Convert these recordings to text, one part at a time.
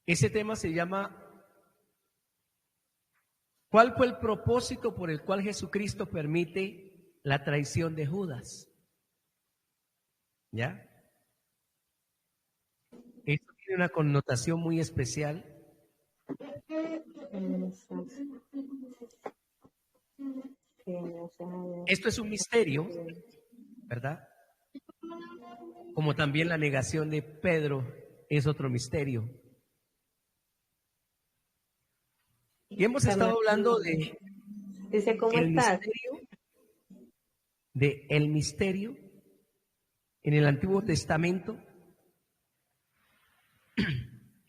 Ese tema se llama ¿cuál fue el propósito por el cual Jesucristo permite la traición de Judas? ¿Ya? Esto tiene una connotación muy especial. Esto es un misterio, ¿verdad? Como también la negación de Pedro es otro misterio. Y hemos estado hablando de Dice, ¿cómo estás? El misterio en el Antiguo Testamento,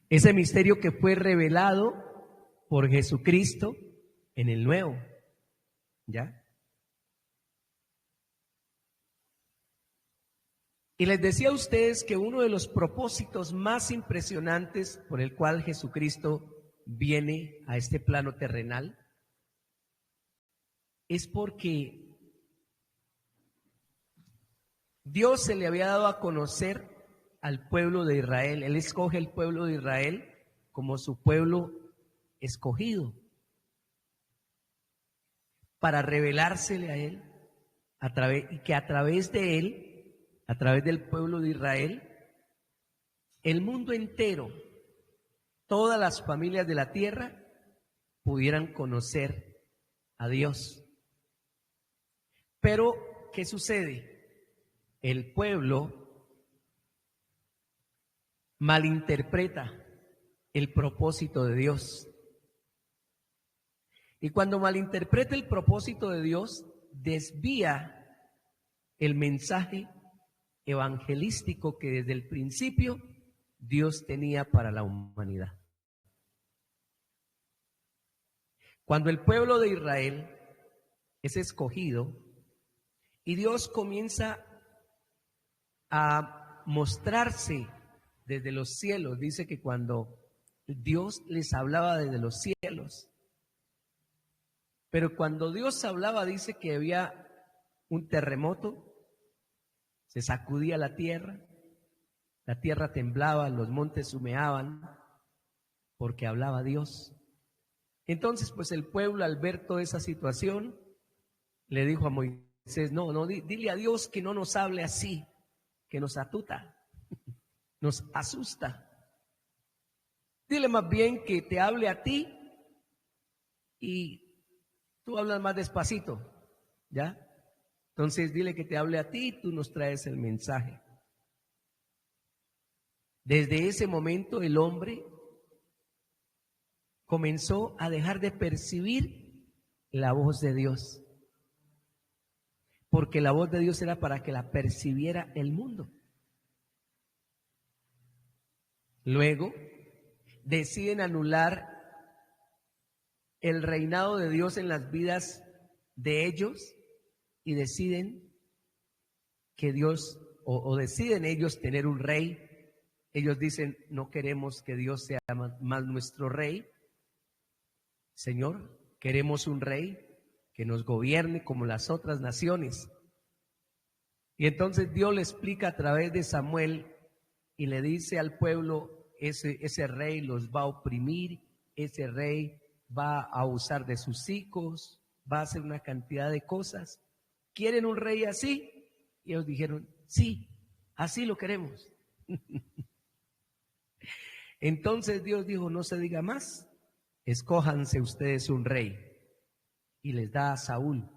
ese misterio que fue revelado por Jesucristo en el Nuevo, ¿ya? Y les decía a ustedes que uno de los propósitos más impresionantes por el cual Jesucristo viene a este plano terrenal es porque Dios se le había dado a conocer al pueblo de Israel. Él escoge el pueblo de Israel como su pueblo escogido para revelársele a él y que a través de él, a través del pueblo de Israel, el mundo entero, todas las familias de la tierra pudieran conocer a Dios. Pero, ¿qué sucede? El pueblo malinterpreta el propósito de Dios. Y cuando malinterpreta el propósito de Dios, desvía el mensaje evangelístico que desde el principio Dios tenía para la humanidad. Cuando el pueblo de Israel es escogido y Dios comienza a mostrarse desde los cielos, dice que cuando Dios les hablaba desde los cielos, pero cuando Dios hablaba dice que había un terremoto, se sacudía la tierra temblaba, los montes humeaban, porque hablaba Dios. Entonces, pues el pueblo al ver toda esa situación, le dijo a Moisés, dile a Dios que no nos hable así, que nos atuta, nos asusta. Dile más bien que te hable a ti y tú hablas más despacito, ¿ya? Entonces dile que te hable a ti y tú nos traes el mensaje. Desde ese momento el hombre comenzó a dejar de percibir la voz de Dios, porque la voz de Dios era para que la percibiera el mundo. Luego deciden anular el reinado de Dios en las vidas de ellos y deciden que Dios, o deciden ellos tener un rey. Ellos dicen, no queremos que Dios sea más nuestro rey. Señor, queremos un rey que nos gobierne como las otras naciones. Y entonces Dios le explica a través de Samuel y le dice al pueblo, ese rey los va a oprimir, ese rey va a abusar de sus hijos, va a hacer una cantidad de cosas. ¿Quieren un rey así? Y ellos dijeron, sí, así lo queremos. Entonces Dios dijo, no se diga más, escójanse ustedes un rey. Y les da a Saúl.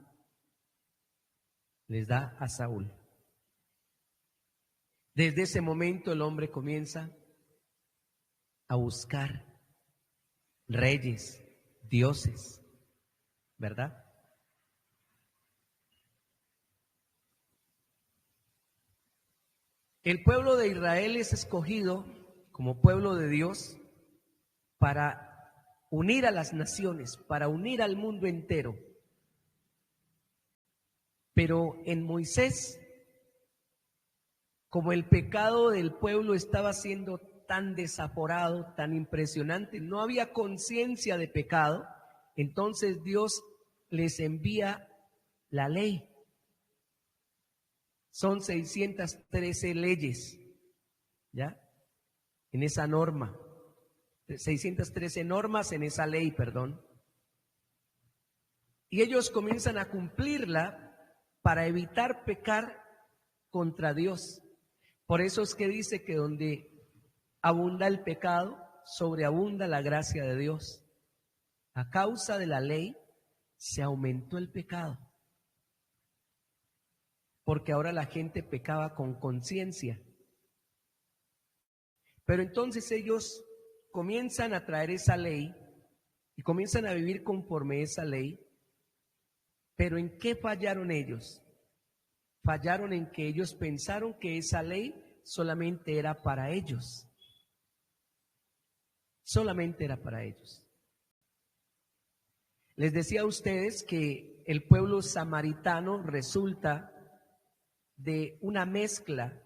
Les da a Saúl. Desde ese momento el hombre comienza a buscar reyes, dioses, ¿verdad? El pueblo de Israel es escogido como pueblo de Dios para unir a las naciones, para unir al mundo entero. Pero en Moisés, como el pecado del pueblo estaba siendo tan desaforado, tan impresionante, no había conciencia de pecado, entonces Dios les envía la ley. Son 613 leyes, ¿ya? En esa norma 613 normas en esa ley, perdón. Y ellos comienzan a cumplirla para evitar pecar contra Dios. Por eso es que dice que donde abunda el pecado, sobreabunda la gracia de Dios. A causa de la ley se aumentó el pecado, porque ahora la gente pecaba con conciencia. Pero entonces ellos comienzan a traer esa ley y comienzan a vivir conforme a esa ley. Pero ¿en qué fallaron ellos? Fallaron en que ellos pensaron que esa ley solamente era para ellos. Solamente era para ellos. Les decía a ustedes que el pueblo samaritano resulta de una mezcla,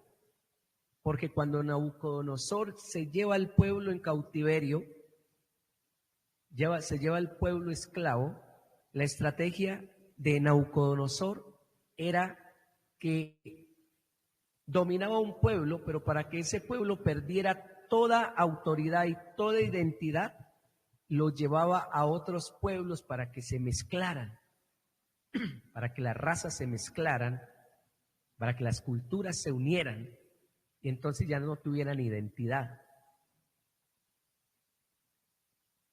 porque cuando Nabucodonosor se lleva al pueblo en cautiverio, se lleva al pueblo esclavo, la estrategia de Nabucodonosor era que dominaba un pueblo, pero para que ese pueblo perdiera toda autoridad y toda identidad, lo llevaba a otros pueblos para que se mezclaran, para que las razas se mezclaran, para que las culturas se unieran y entonces ya no tuvieran identidad.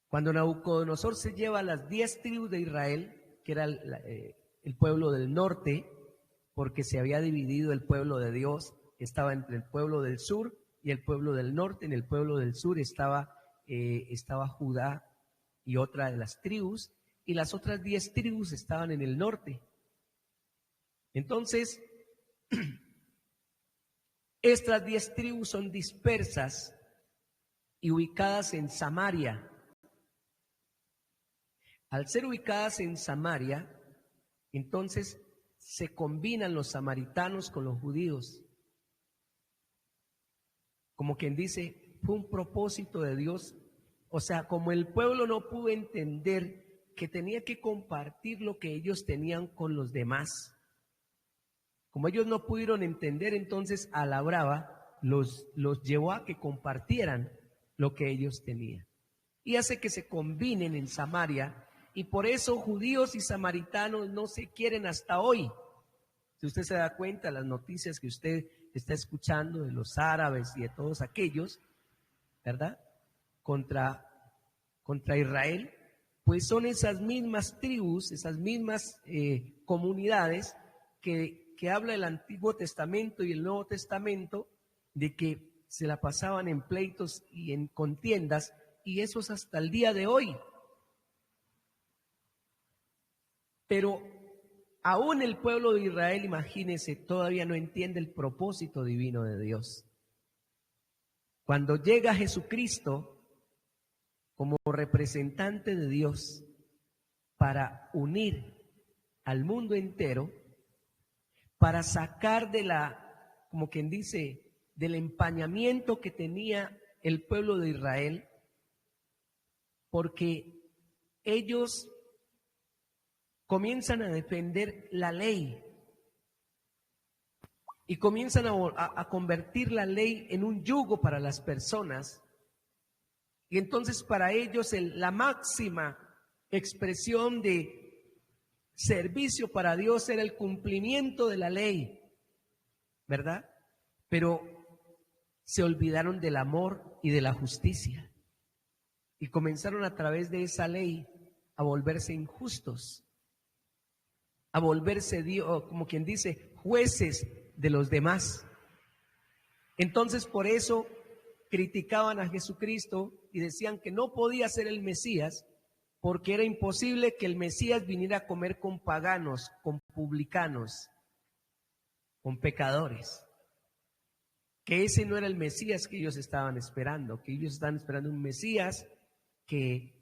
Cuando Nabucodonosor se lleva a las 10 tribus de Israel, que era el pueblo del norte, porque se había dividido el pueblo de Dios, estaba entre el pueblo del sur y el pueblo del norte. En el pueblo del sur estaba Judá y otra de las tribus, y las otras 10 tribus estaban en el norte. Entonces, estas 10 tribus son dispersas y ubicadas en Samaria. Al ser ubicadas en Samaria, entonces se combinan los samaritanos con los judíos. Como quien dice, fue un propósito de Dios. O sea, como el pueblo no pudo entender que tenía que compartir lo que ellos tenían con los demás. Como ellos no pudieron entender, entonces a la brava los llevó a que compartieran lo que ellos tenían. Y hace que se combinen en Samaria. Y por eso judíos y samaritanos no se quieren hasta hoy. Si usted se da cuenta, las noticias que usted está escuchando de los árabes y de todos aquellos, ¿verdad? Contra Israel, pues son esas mismas tribus, esas mismas comunidades que habla el Antiguo Testamento y el Nuevo Testamento, de que se la pasaban en pleitos y en contiendas, y eso es hasta el día de hoy. Pero aún el pueblo de Israel, imagínense, todavía no entiende el propósito divino de Dios. Cuando llega Jesucristo como representante de Dios para unir al mundo entero, para sacar como quien dice, del empañamiento que tenía el pueblo de Israel, porque ellos comienzan a defender la ley y comienzan a convertir la ley en un yugo para las personas. Y entonces para ellos la máxima expresión de servicio para Dios era el cumplimiento de la ley, ¿verdad? Pero se olvidaron del amor y de la justicia y comenzaron a través de esa ley a volverse injustos, a volverse, como quien dice, jueces de los demás. Entonces por eso criticaban a Jesucristo y decían que no podía ser el Mesías, porque era imposible que el Mesías viniera a comer con paganos, con publicanos, con pecadores. Que ese no era el Mesías que ellos estaban esperando, que ellos estaban esperando un Mesías que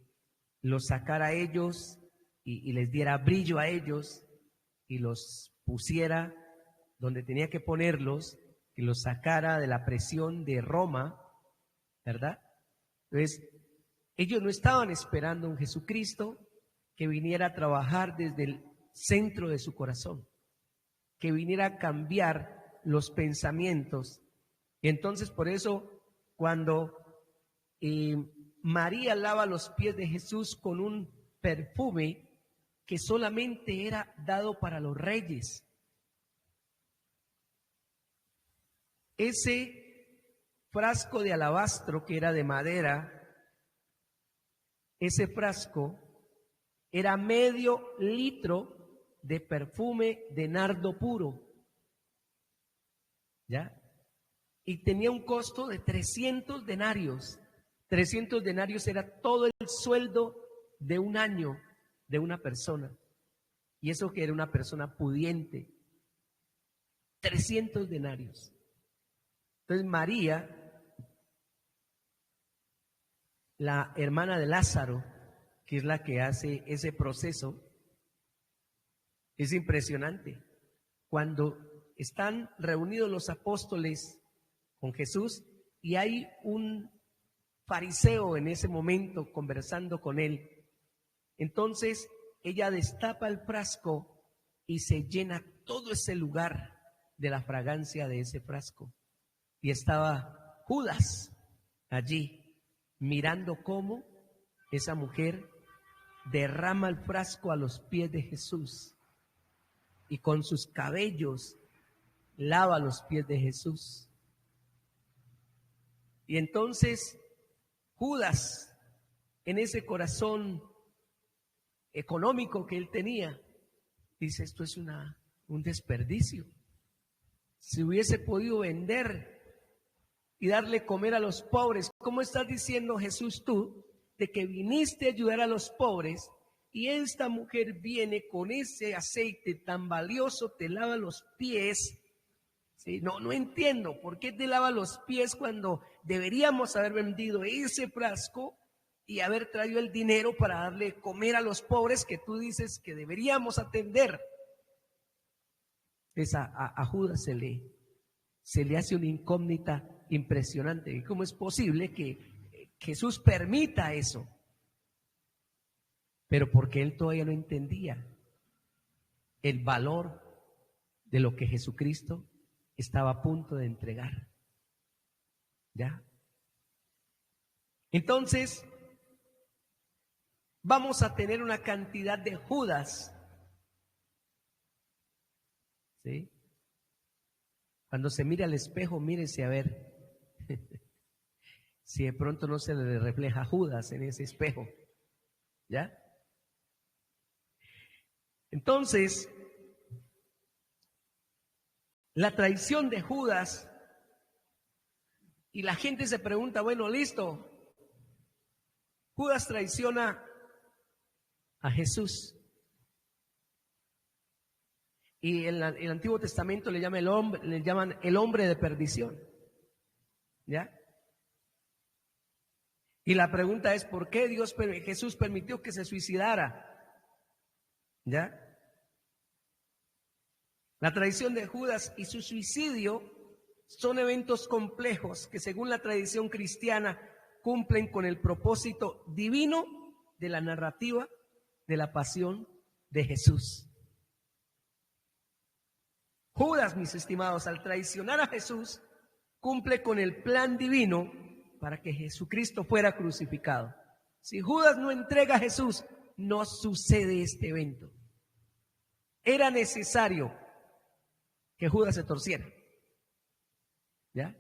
los sacara a ellos y les diera brillo a ellos y los pusiera donde tenía que ponerlos, que los sacara de la presión de Roma, ¿verdad? Entonces, ellos no estaban esperando un Jesucristo que viniera a trabajar desde el centro de su corazón, que viniera a cambiar los pensamientos. Y entonces por eso cuando María lava los pies de Jesús con un perfume que solamente era dado para los reyes. Ese frasco de alabastro que era de madera, ese frasco era medio litro de perfume de nardo puro, ¿ya? Y tenía un costo de 300 denarios. 300 denarios era todo el sueldo de un año de una persona. Y eso que era una persona pudiente. 300 denarios. Entonces María, la hermana de Lázaro, que es la que hace ese proceso, es impresionante. Cuando están reunidos los apóstoles con Jesús y hay un fariseo en ese momento conversando con él, entonces ella destapa el frasco y se llena todo ese lugar de la fragancia de ese frasco. Y estaba Judas allí mirando cómo esa mujer derrama el frasco a los pies de Jesús y con sus cabellos lava los pies de Jesús. Y entonces Judas, en ese corazón económico que él tenía, dice: esto es un desperdicio. Si hubiese podido vender y darle comer a los pobres. ¿Cómo estás diciendo, Jesús, tú, de que viniste a ayudar a los pobres y esta mujer viene con ese aceite tan valioso, te lava los pies? ¿Sí? No entiendo por qué te lava los pies cuando deberíamos haber vendido ese frasco y haber traído el dinero para darle comer a los pobres que tú dices que deberíamos atender. A Judas se le hace una incógnita impresionante. ¿Y cómo es posible que Jesús permita eso? Pero porque él todavía no entendía el valor de lo que Jesucristo estaba a punto de entregar. ¿Ya? Entonces, vamos a tener una cantidad de Judas. ¿Sí? Cuando se mira al espejo, mírese a ver si de pronto no se le refleja Judas en ese espejo. ¿Ya? Entonces, la traición de Judas, y la gente se pregunta, bueno, listo, Judas traiciona a Jesús. Y en el Antiguo Testamento le llaman el hombre de perdición. ¿Ya? Y la pregunta es, ¿por qué Jesús permitió que se suicidara? ¿Ya? La traición de Judas y su suicidio son eventos complejos que, según la tradición cristiana, cumplen con el propósito divino de la narrativa de la pasión de Jesús. Judas, mis estimados, al traicionar a Jesús, cumple con el plan divino para que Jesucristo fuera crucificado. Si Judas no entrega a Jesús, no sucede este evento. Era necesario que Judas se torciera. ¿Ya?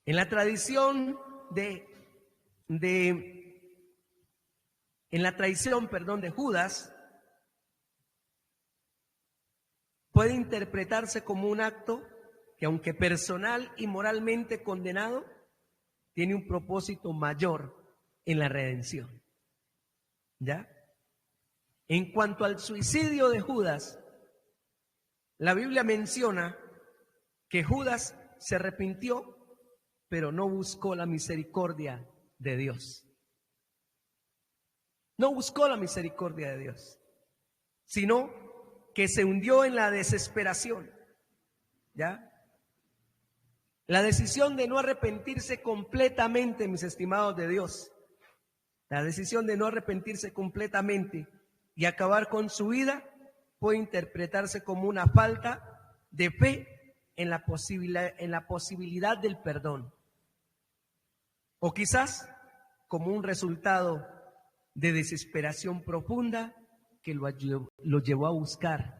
En la tradición de Judas, puede interpretarse como un acto que, aunque personal y moralmente condenado, tiene un propósito mayor en la redención. ¿Ya? En cuanto al suicidio de Judas, la Biblia menciona que Judas se arrepintió, pero no buscó la misericordia de Dios. No buscó la misericordia de Dios, sino que se hundió en la desesperación. ¿Ya? La decisión de no arrepentirse completamente, mis estimados de Dios, la decisión de no arrepentirse completamente y acabar con su vida, puede interpretarse como una falta de fe en la posibilidad del perdón. O quizás como un resultado de desesperación profunda que lo llevó a buscar.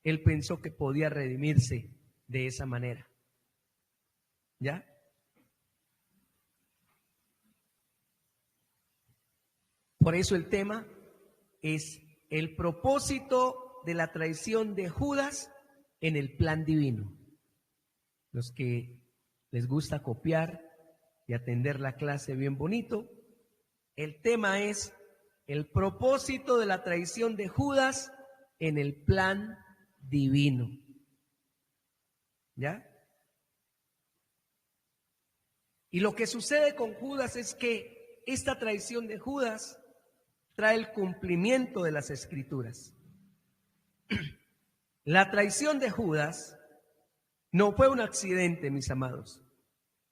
Él pensó que podía redimirse de esa manera. ¿Ya? Por eso el tema es el propósito de la traición de Judas en el plan divino. Los que les gusta copiar y atender la clase bien bonito, el tema es el propósito de la traición de Judas en el plan divino. ¿Ya? Y lo que sucede con Judas es que esta traición de Judas trae el cumplimiento de las Escrituras. La traición de Judas no fue un accidente, mis amados.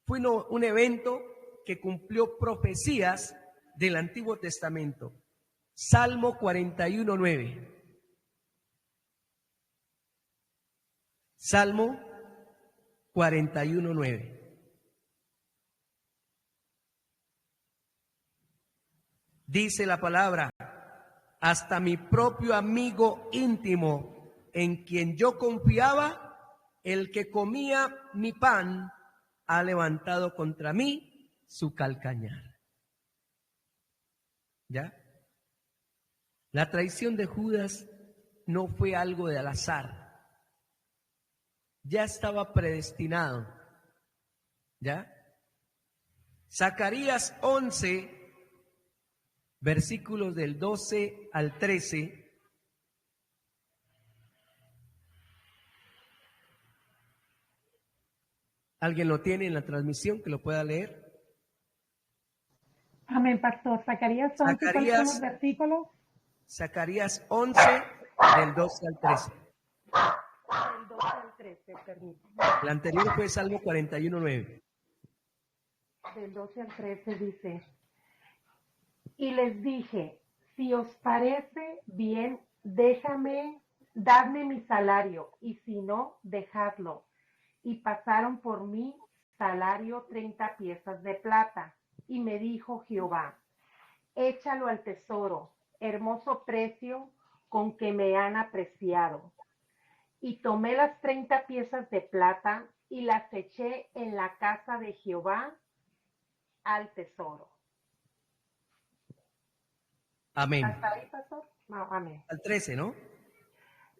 Fue un evento que cumplió profecías del Antiguo Testamento. Salmo 41:9. Salmo 41:9. Dice la palabra: hasta mi propio amigo íntimo, en quien yo confiaba, el que comía mi pan, ha levantado contra mí su calcañar. ¿Ya? La traición de Judas no fue algo de al azar. Ya estaba predestinado. ¿Ya? Zacarías 11, versículos del 12 al 13. ¿Alguien lo tiene en la transmisión que lo pueda leer? Amén, pastor. Zacarías 11, ¿cuáles son los versículos? Zacarías 11, del 12 al 13. Del 12 al 13, permítame. El anterior fue Salmo 41:9. Del 12 al 13 dice: y les dije, si os parece bien, dadme mi salario, y si no, dejadlo. Y pasaron por mi salario 30 piezas de plata. Y me dijo Jehová, échalo al tesoro, hermoso precio con que me han apreciado. Y tomé las 30 piezas de plata y las eché en la casa de Jehová al tesoro. Amén. ¿Hasta ahí, pastor? No, amén. Al 13, ¿no?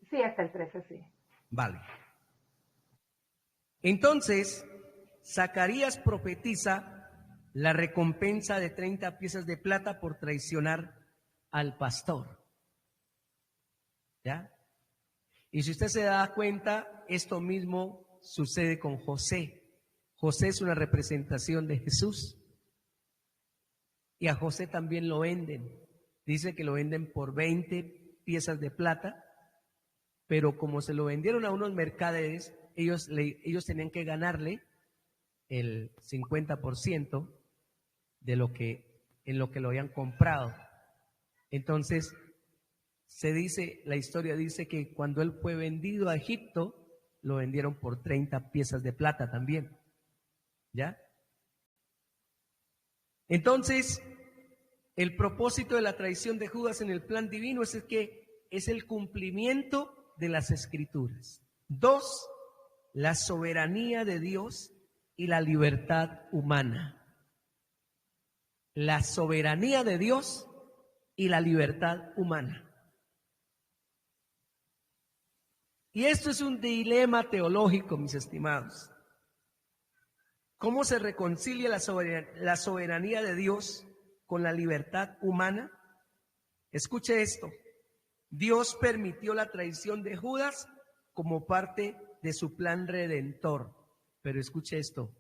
Sí, hasta el 13, sí. Vale. Entonces, Zacarías profetiza la recompensa de 30 piezas de plata por traicionar al pastor. ¿Ya? Y si usted se da cuenta, esto mismo sucede con José. José es una representación de Jesús. Y a José también lo venden. Dice que lo venden por 20 piezas de plata, pero como se lo vendieron a unos mercaderes, ellos tenían que ganarle el 50% de en lo que lo habían comprado. Entonces, la historia dice que cuando él fue vendido a Egipto, lo vendieron por 30 piezas de plata también. ¿Ya? Entonces, el propósito de la traición de Judas en el plan divino es el cumplimiento de las Escrituras. 2, la soberanía de Dios y la libertad humana. La soberanía de Dios y la libertad humana. Y esto es un dilema teológico, mis estimados. ¿Cómo se reconcilia la soberanía de Dios con la libertad humana? Escuche esto. Dios permitió la traición de Judas como parte de su plan redentor. Pero escuche esto.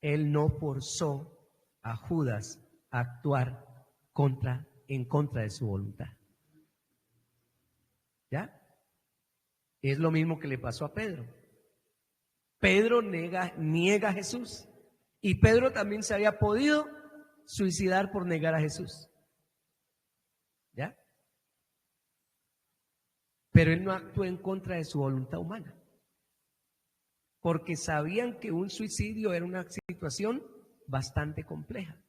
Él no forzó a Judas a actuar en contra de su voluntad. ¿Ya? Es lo mismo que le pasó a Pedro. Pedro niega a Jesús. Y Pedro también se había podido suicidar por negar a Jesús. ¿Ya? pero él no actuó en contra de su voluntad humana, porque sabían que un suicidio era una situación bastante compleja.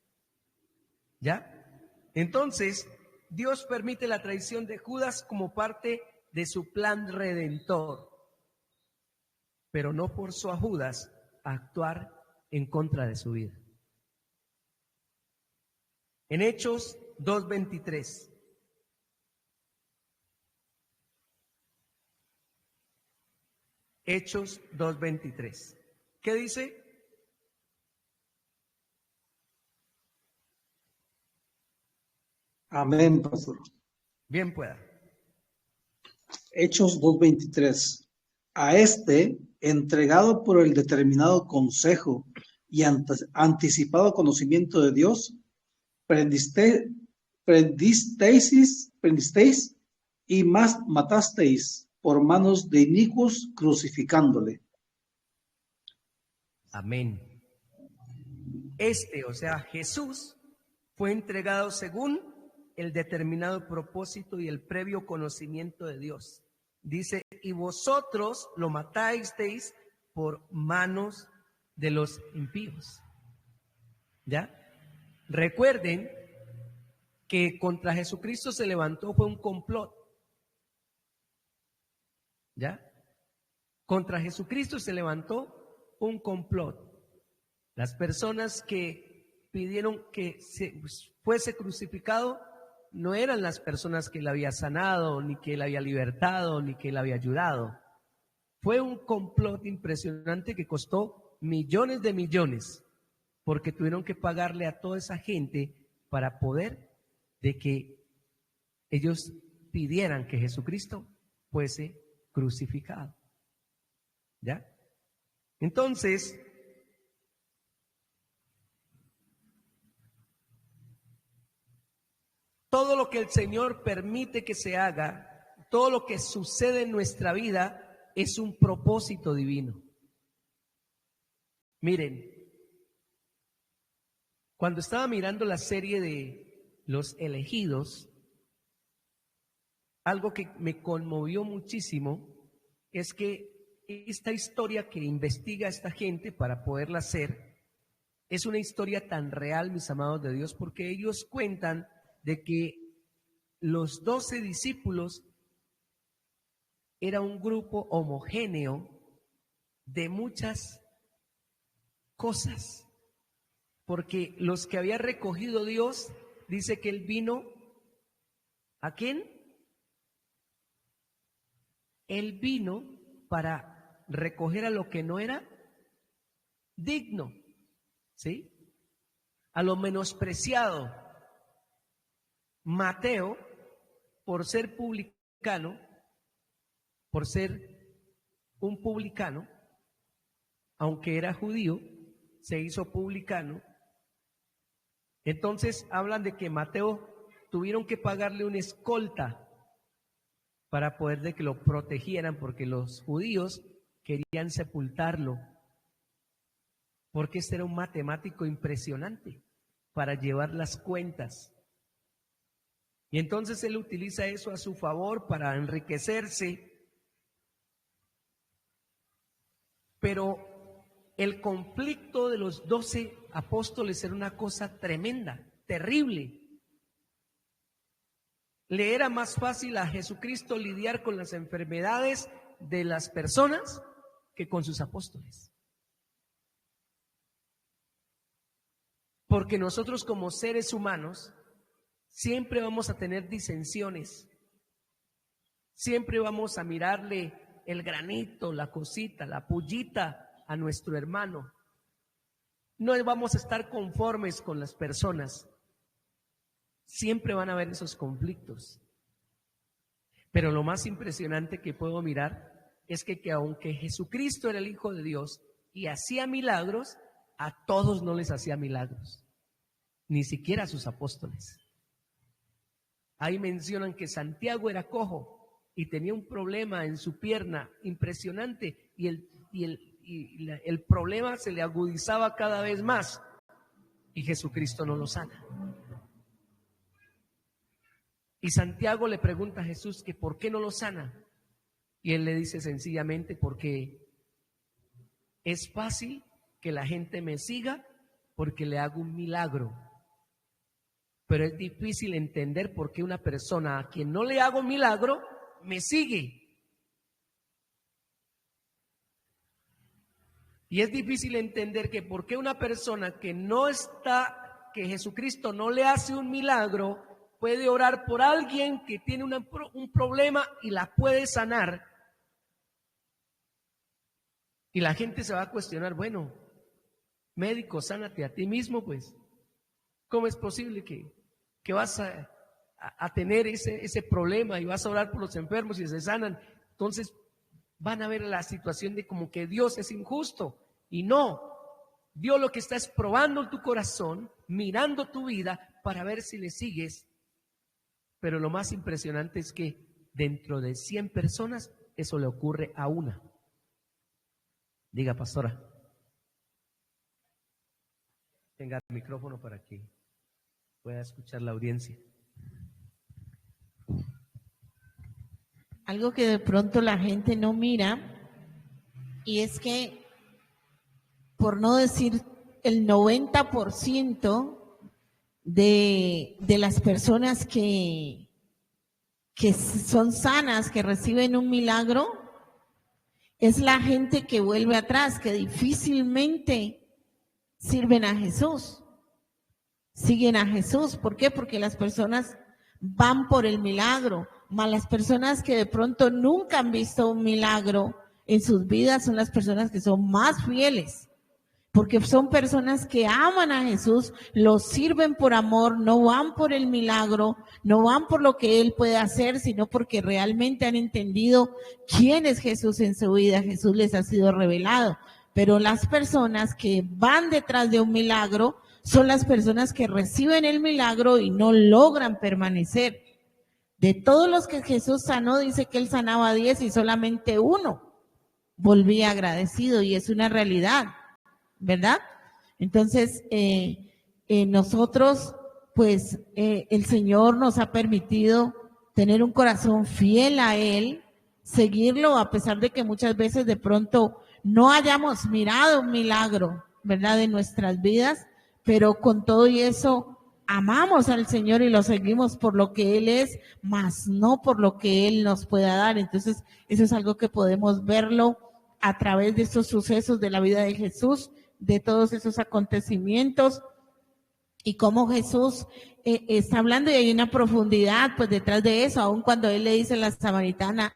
¿Ya? Entonces, Dios permite la traición de Judas como parte de su plan redentor, pero no forzó a Judas a actuar en contra de su vida. En Hechos 2:23. Hechos 2:23. ¿Qué dice? Amén, pastor. Bien pueda. Hechos 2:23. A este, entregado por el determinado consejo y anticipado conocimiento de Dios, prendisteis y más matasteis por manos de inicuos, crucificándole. Amén. O sea, Jesús, fue entregado según el determinado propósito y el previo conocimiento de Dios. Dice, y vosotros lo matasteis por manos de los impíos. ¿Ya? Recuerden que contra Jesucristo se levantó fue un complot. ¿Ya? Contra Jesucristo se levantó un complot. Las personas que pidieron que fuese crucificado no eran las personas que le había sanado, ni que le había libertado, ni que le había ayudado. Fue un complot impresionante que costó millones de millones, porque tuvieron que pagarle a toda esa gente para poder de que ellos pidieran que Jesucristo fuese crucificado. ¿Ya? Entonces, todo lo que el Señor permite que se haga, todo lo que sucede en nuestra vida es un propósito divino. Miren, cuando estaba mirando la serie de Los Elegidos, algo que me conmovió muchísimo es que esta historia que investiga esta gente para poderla hacer es una historia tan real, mis amados de Dios, porque ellos cuentan de que los 12 discípulos era un grupo homogéneo de muchas cosas, porque los que había recogido Dios, dice que él vino, ¿a quién? Él vino para recoger a lo que no era digno, ¿sí? A lo menospreciado. Mateo, por ser publicano, por ser un publicano, aunque era judío, se hizo publicano. Entonces hablan de que Mateo tuvieron que pagarle una escolta para poder de que lo protegieran, porque los judíos querían sepultarlo, porque este era un matemático impresionante para llevar las cuentas. Y entonces él utiliza eso a su favor para enriquecerse. Pero el conflicto de los 12 apóstoles era una cosa tremenda, terrible. Le era más fácil a Jesucristo lidiar con las enfermedades de las personas que con sus apóstoles. Porque nosotros como seres humanos siempre vamos a tener disensiones, siempre vamos a mirarle el granito, la cosita, la pullita a nuestro hermano. No vamos a estar conformes con las personas. Siempre van a haber esos conflictos. Pero lo más impresionante que puedo mirar es que aunque Jesucristo era el Hijo de Dios y hacía milagros, a todos no les hacía milagros, ni siquiera a sus apóstoles. Ahí mencionan que Santiago era cojo y tenía un problema en su pierna impresionante y el problema se le agudizaba cada vez más y Jesucristo no lo sana. Y Santiago le pregunta a Jesús que por qué no lo sana. Y él le dice sencillamente, porque es fácil que la gente me siga porque le hago un milagro. Pero es difícil entender por qué una persona a quien no le hago milagro me sigue. Y es difícil entender que por qué una persona que no está, que Jesucristo no le hace un milagro, puede orar por alguien que tiene un problema y la puede sanar. Y la gente se va a cuestionar, bueno, médico, sánate a ti mismo, pues. ¿Cómo es posible que vas a tener ese problema y vas a orar por los enfermos y se sanan? Entonces van a ver la situación de como que Dios es injusto. Y no, Dios lo que está es probando tu corazón, mirando tu vida para ver si le sigues. Pero lo más impresionante es que dentro de 100 personas eso le ocurre a una. Diga, pastora. Tenga el micrófono para que pueda escuchar la audiencia. Algo que de pronto la gente no mira, y es que, por no decir el 90% de las personas que son sanas, que reciben un milagro, es la gente que vuelve atrás, que difícilmente sirven a Jesús, siguen a Jesús. ¿Por qué? Porque las personas van por el milagro, mas las personas que de pronto nunca han visto un milagro en sus vidas son las personas que son más fieles, porque son personas que aman a Jesús, lo sirven por amor, no van por el milagro, no van por lo que Él puede hacer, sino porque realmente han entendido quién es Jesús en su vida. Jesús les ha sido revelado. Pero las personas que van detrás de un milagro son las personas que reciben el milagro y no logran permanecer. De todos los que Jesús sanó, dice que Él sanaba a 10 y solamente uno volvía agradecido, y es una realidad, ¿verdad? Entonces, nosotros, pues, el Señor nos ha permitido tener un corazón fiel a Él, seguirlo, a pesar de que muchas veces de pronto no hayamos mirado un milagro, ¿verdad?, de nuestras vidas, pero con todo y eso amamos al Señor y lo seguimos por lo que Él es, más no por lo que Él nos pueda dar. Entonces, eso es algo que podemos verlo a través de estos sucesos de la vida de Jesús, de todos esos acontecimientos, y cómo Jesús está hablando, y hay una profundidad pues detrás de eso, aun cuando Él le dice a la samaritana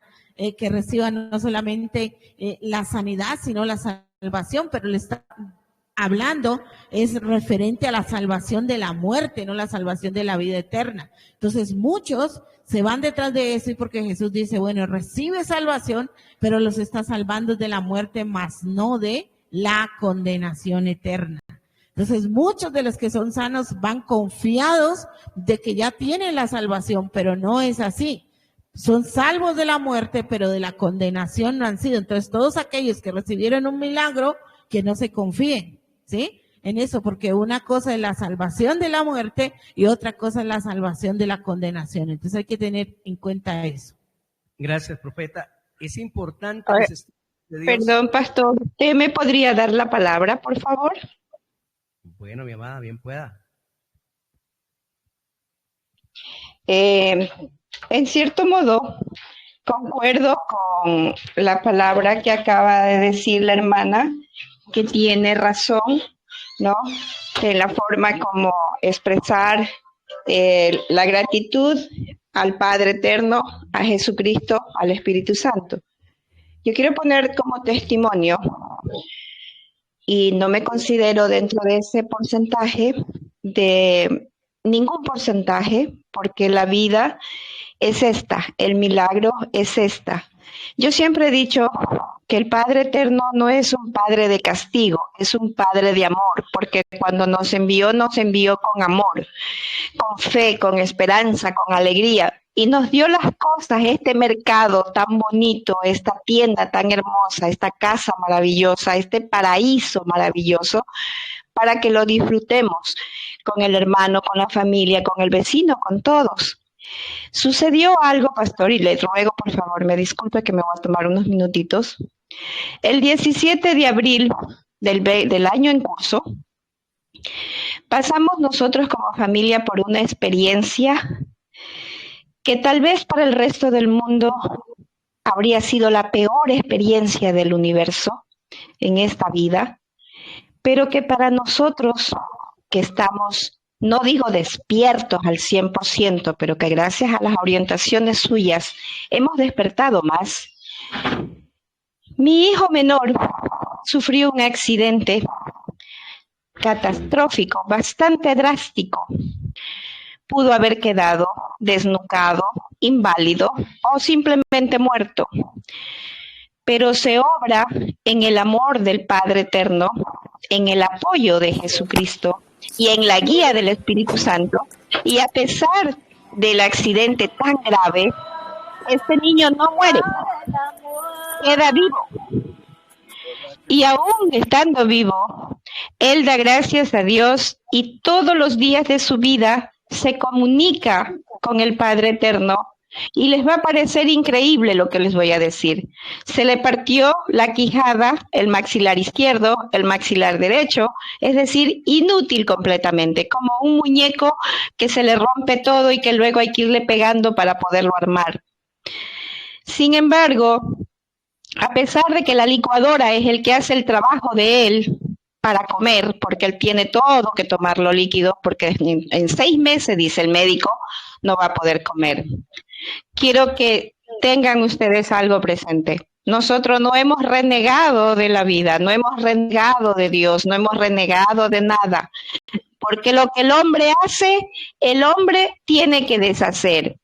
que reciba no solamente la sanidad, sino la salvación, pero le está hablando es referente a la salvación de la muerte, no la salvación de la vida eterna. Entonces muchos se van detrás de eso, y porque Jesús dice, bueno, recibe salvación, pero los está salvando de la muerte, más no de la condenación eterna. Entonces muchos de los que son sanos van confiados de que ya tienen la salvación, pero no es así. Son salvos de la muerte, pero de la condenación no han sido. Entonces todos aquellos que recibieron un milagro, que no se confíen, ¿sí?, en eso, porque una cosa es la salvación de la muerte y otra cosa es la salvación de la condenación. Entonces hay que tener en cuenta eso. Gracias, profeta. Es importante A ver, los estudios de Dios. perdón, pastor, ¿usted me podría dar la palabra, por favor? Bueno, mi amada, bien pueda. En cierto modo, concuerdo con la palabra que acaba de decir la hermana, que tiene razón, ¿no?, en la forma como expresar la gratitud al Padre Eterno, a Jesucristo, al Espíritu Santo. Yo quiero poner como testimonio, y no me considero dentro de ese porcentaje, de ningún porcentaje, porque la vida es esta, el milagro es esta. Yo siempre he dicho que el Padre Eterno no es un Padre de castigo, es un Padre de amor, porque cuando nos envió con amor, con fe, con esperanza, con alegría, y nos dio las cosas, este mercado tan bonito, esta tienda tan hermosa, esta casa maravillosa, este paraíso maravilloso, para que lo disfrutemos con el hermano, con la familia, con el vecino, con todos. Sucedió algo, pastor, y le ruego, por favor, me disculpe que me voy a tomar unos minutitos. El 17 de abril del año en curso, pasamos nosotros como familia por una experiencia que tal vez para el resto del mundo habría sido la peor experiencia del universo en esta vida, pero que para nosotros que estamos, no digo despiertos al 100%, pero que gracias a las orientaciones suyas hemos despertado más. Mi hijo menor sufrió un accidente catastrófico, bastante drástico. Pudo haber quedado desnucado, inválido o simplemente muerto. Pero se obra en el amor del Padre Eterno, en el apoyo de Jesucristo y en la guía del Espíritu Santo. Y a pesar del accidente tan grave, este niño no muere, queda vivo. Y aún estando vivo, él da gracias a Dios y todos los días de su vida se comunica con el Padre Eterno. Y les va a parecer increíble lo que les voy a decir. Se le partió la quijada, el maxilar izquierdo, el maxilar derecho, es decir, inútil completamente, como un muñeco que se le rompe todo y que luego hay que irle pegando para poderlo armar. Sin embargo, a pesar de que la licuadora es el que hace el trabajo de él para comer, porque él tiene todo que tomar lo líquido, porque en 6 meses, dice el médico, no va a poder comer. Quiero que tengan ustedes algo presente. Nosotros no hemos renegado de la vida, no hemos renegado de Dios, no hemos renegado de nada. Porque lo que el hombre hace, el hombre tiene que deshacer.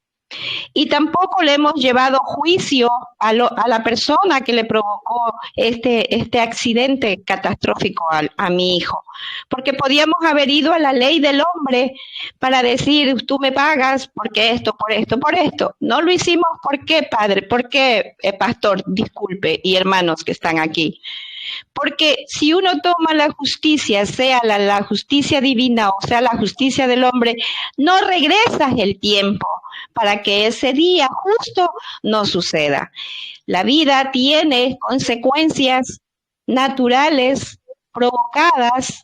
Y tampoco le hemos llevado juicio a la persona que le provocó este accidente catastrófico a mi hijo. Porque podíamos haber ido a la ley del hombre para decir, tú me pagas porque esto, por esto, por esto. No lo hicimos. ¿Por qué, padre? ¿Por qué, pastor? Disculpe, y hermanos que están aquí. Porque si uno toma la justicia, sea la justicia divina o sea la justicia del hombre, no regresas el tiempo para que ese día justo no suceda. La vida tiene consecuencias naturales provocadas,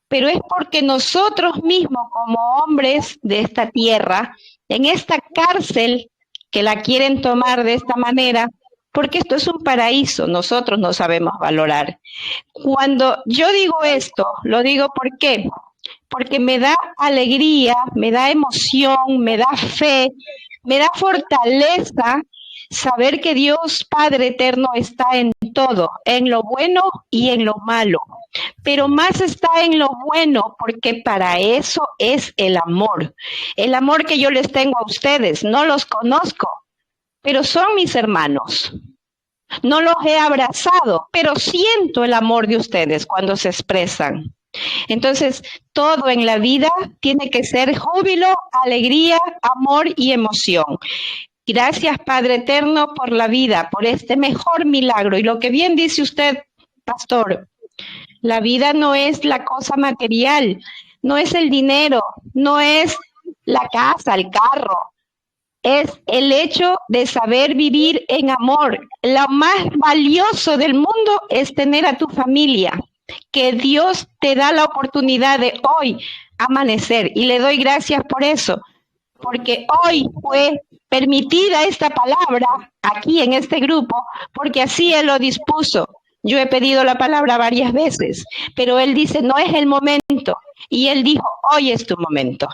pero es porque nosotros mismos como hombres de esta tierra, en esta cárcel que la quieren tomar de esta manera, porque esto es un paraíso, nosotros no sabemos valorar. Cuando yo digo esto, lo digo ¿por qué? Porque me da alegría, me da emoción, me da fe, me da fortaleza saber que Dios Padre Eterno está en todo, en lo bueno y en lo malo. Pero más está en lo bueno, porque para eso es el amor que yo les tengo a ustedes. No los conozco, pero son mis hermanos. No los he abrazado, pero siento el amor de ustedes cuando se expresan. Entonces, todo en la vida tiene que ser júbilo, alegría, amor y emoción. Gracias, Padre Eterno, por la vida, por este mejor milagro. Y lo que bien dice usted, pastor, la vida no es la cosa material, no es el dinero, no es la casa, el carro. Es el hecho de saber vivir en amor. Lo más valioso del mundo es tener a tu familia, que Dios te da la oportunidad de hoy amanecer. Y le doy gracias por eso, porque hoy fue permitida esta palabra aquí en este grupo, porque así Él lo dispuso. Yo he pedido la palabra varias veces, pero Él dice, no es el momento. Y Él dijo, hoy es tu momento.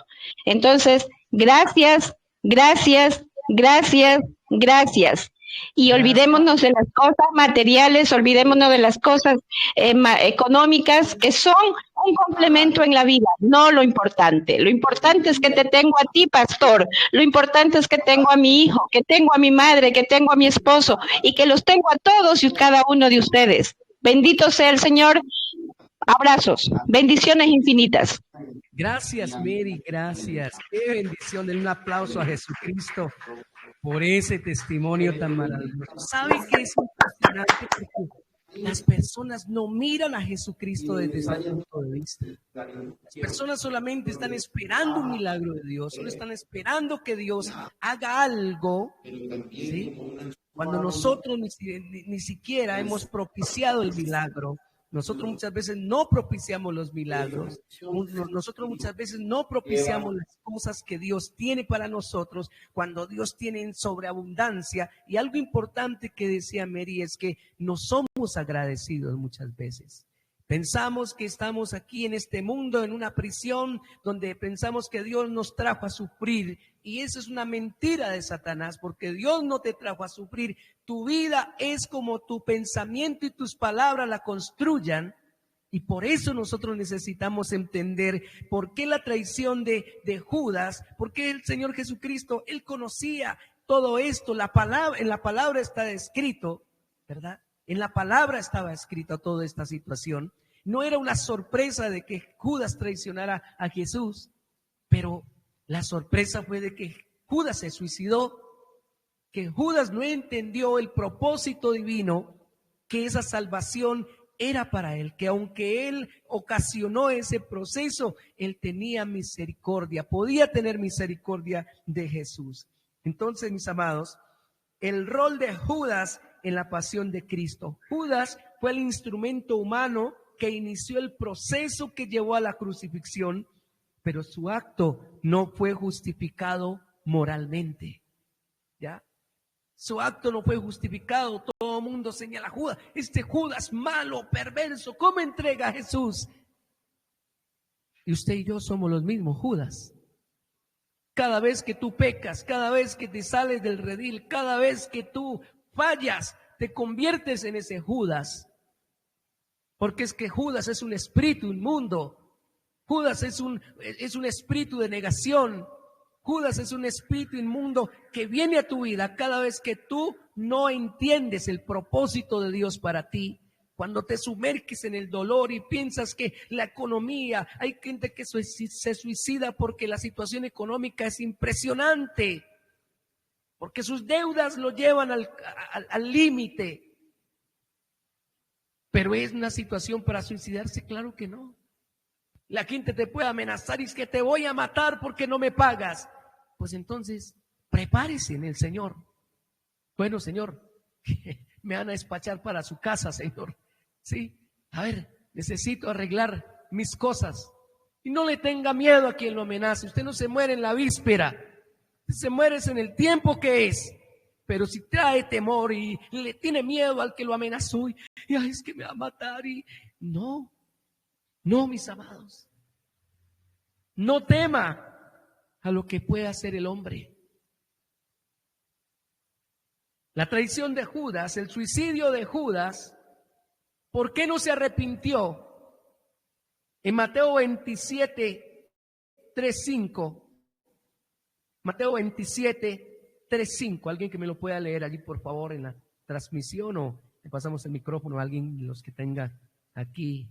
Entonces, gracias. Gracias, gracias, gracias. Y olvidémonos de las cosas materiales, olvidémonos de las cosas económicas que son un complemento en la vida, no lo importante. Lo importante es que te tengo a ti, pastor. Lo importante es que tengo a mi hijo, que tengo a mi madre, que tengo a mi esposo y que los tengo a todos y cada uno de ustedes. Bendito sea el Señor. Abrazos, bendiciones infinitas. Gracias, Mary, gracias. Qué bendición. Den un aplauso a Jesucristo por ese testimonio tan maravilloso. ¿Sabe qué es impresionante? Porque las personas no miran a Jesucristo desde ese punto de vista. Las personas solamente están esperando un milagro de Dios, solo están esperando que Dios haga algo, ¿sí? Cuando nosotros ni siquiera hemos propiciado el milagro. Nosotros muchas veces no propiciamos los milagros. Nosotros muchas veces no propiciamos las cosas que Dios tiene para nosotros cuando Dios tiene en sobreabundancia. Y algo importante que decía Mary es que no somos agradecidos muchas veces. Pensamos que estamos aquí en este mundo, en una prisión, donde pensamos que Dios nos trajo a sufrir. Y eso es una mentira de Satanás, porque Dios no te trajo a sufrir. Tu vida es como tu pensamiento y tus palabras la construyan. Y por eso nosotros necesitamos entender por qué la traición de Judas, por qué el Señor Jesucristo, Él conocía todo esto. En la palabra está escrito, ¿verdad? En la palabra estaba escrita toda esta situación. No era una sorpresa de que Judas traicionara a Jesús, pero la sorpresa fue de que Judas se suicidó, que Judas no entendió el propósito divino, que esa salvación era para él, que aunque él ocasionó ese proceso, él tenía misericordia, podía tener misericordia de Jesús. Entonces, mis amados, el rol de Judas en la pasión de Cristo. Judas fue el instrumento humano que inició el proceso que llevó a la crucifixión, pero su acto no fue justificado moralmente. ¿Ya? Su acto no fue justificado. Todo el mundo señala a Judas. Este Judas malo, perverso, ¿cómo entrega a Jesús? Y usted y yo somos los mismos Judas. Cada vez que tú pecas, cada vez que te sales del redil, cada vez que tú fallas, te conviertes en ese Judas. Porque es que Judas es un espíritu inmundo. Judas es un espíritu de negación. Judas es un espíritu inmundo que viene a tu vida cada vez que tú no entiendes el propósito de Dios para ti. Cuando te sumerges en el dolor y piensas que la economía, hay gente que se suicida porque la situación económica es impresionante, porque sus deudas lo llevan al límite. Pero ¿es una situación para suicidarse? Claro que no. La gente te puede amenazar y es que te voy a matar porque no me pagas. Pues entonces, prepárese en el Señor. Bueno, Señor, me van a despachar para su casa, Señor. Sí, a ver, necesito arreglar mis cosas. Y no le tenga miedo a quien lo amenace. Usted no se muere en la víspera. Usted se muere en el tiempo que es. Pero si trae temor y le tiene miedo al que lo amenazó y ay, es que me va a matar y no, mis amados, no tema a lo que pueda hacer el hombre. La traición de Judas, el suicidio de Judas, ¿por qué no se arrepintió? En Mateo 27, 3:5, Mateo 27, 3:5, alguien que me lo pueda leer allí por favor en la transmisión, o le pasamos el micrófono a alguien de los que tenga aquí.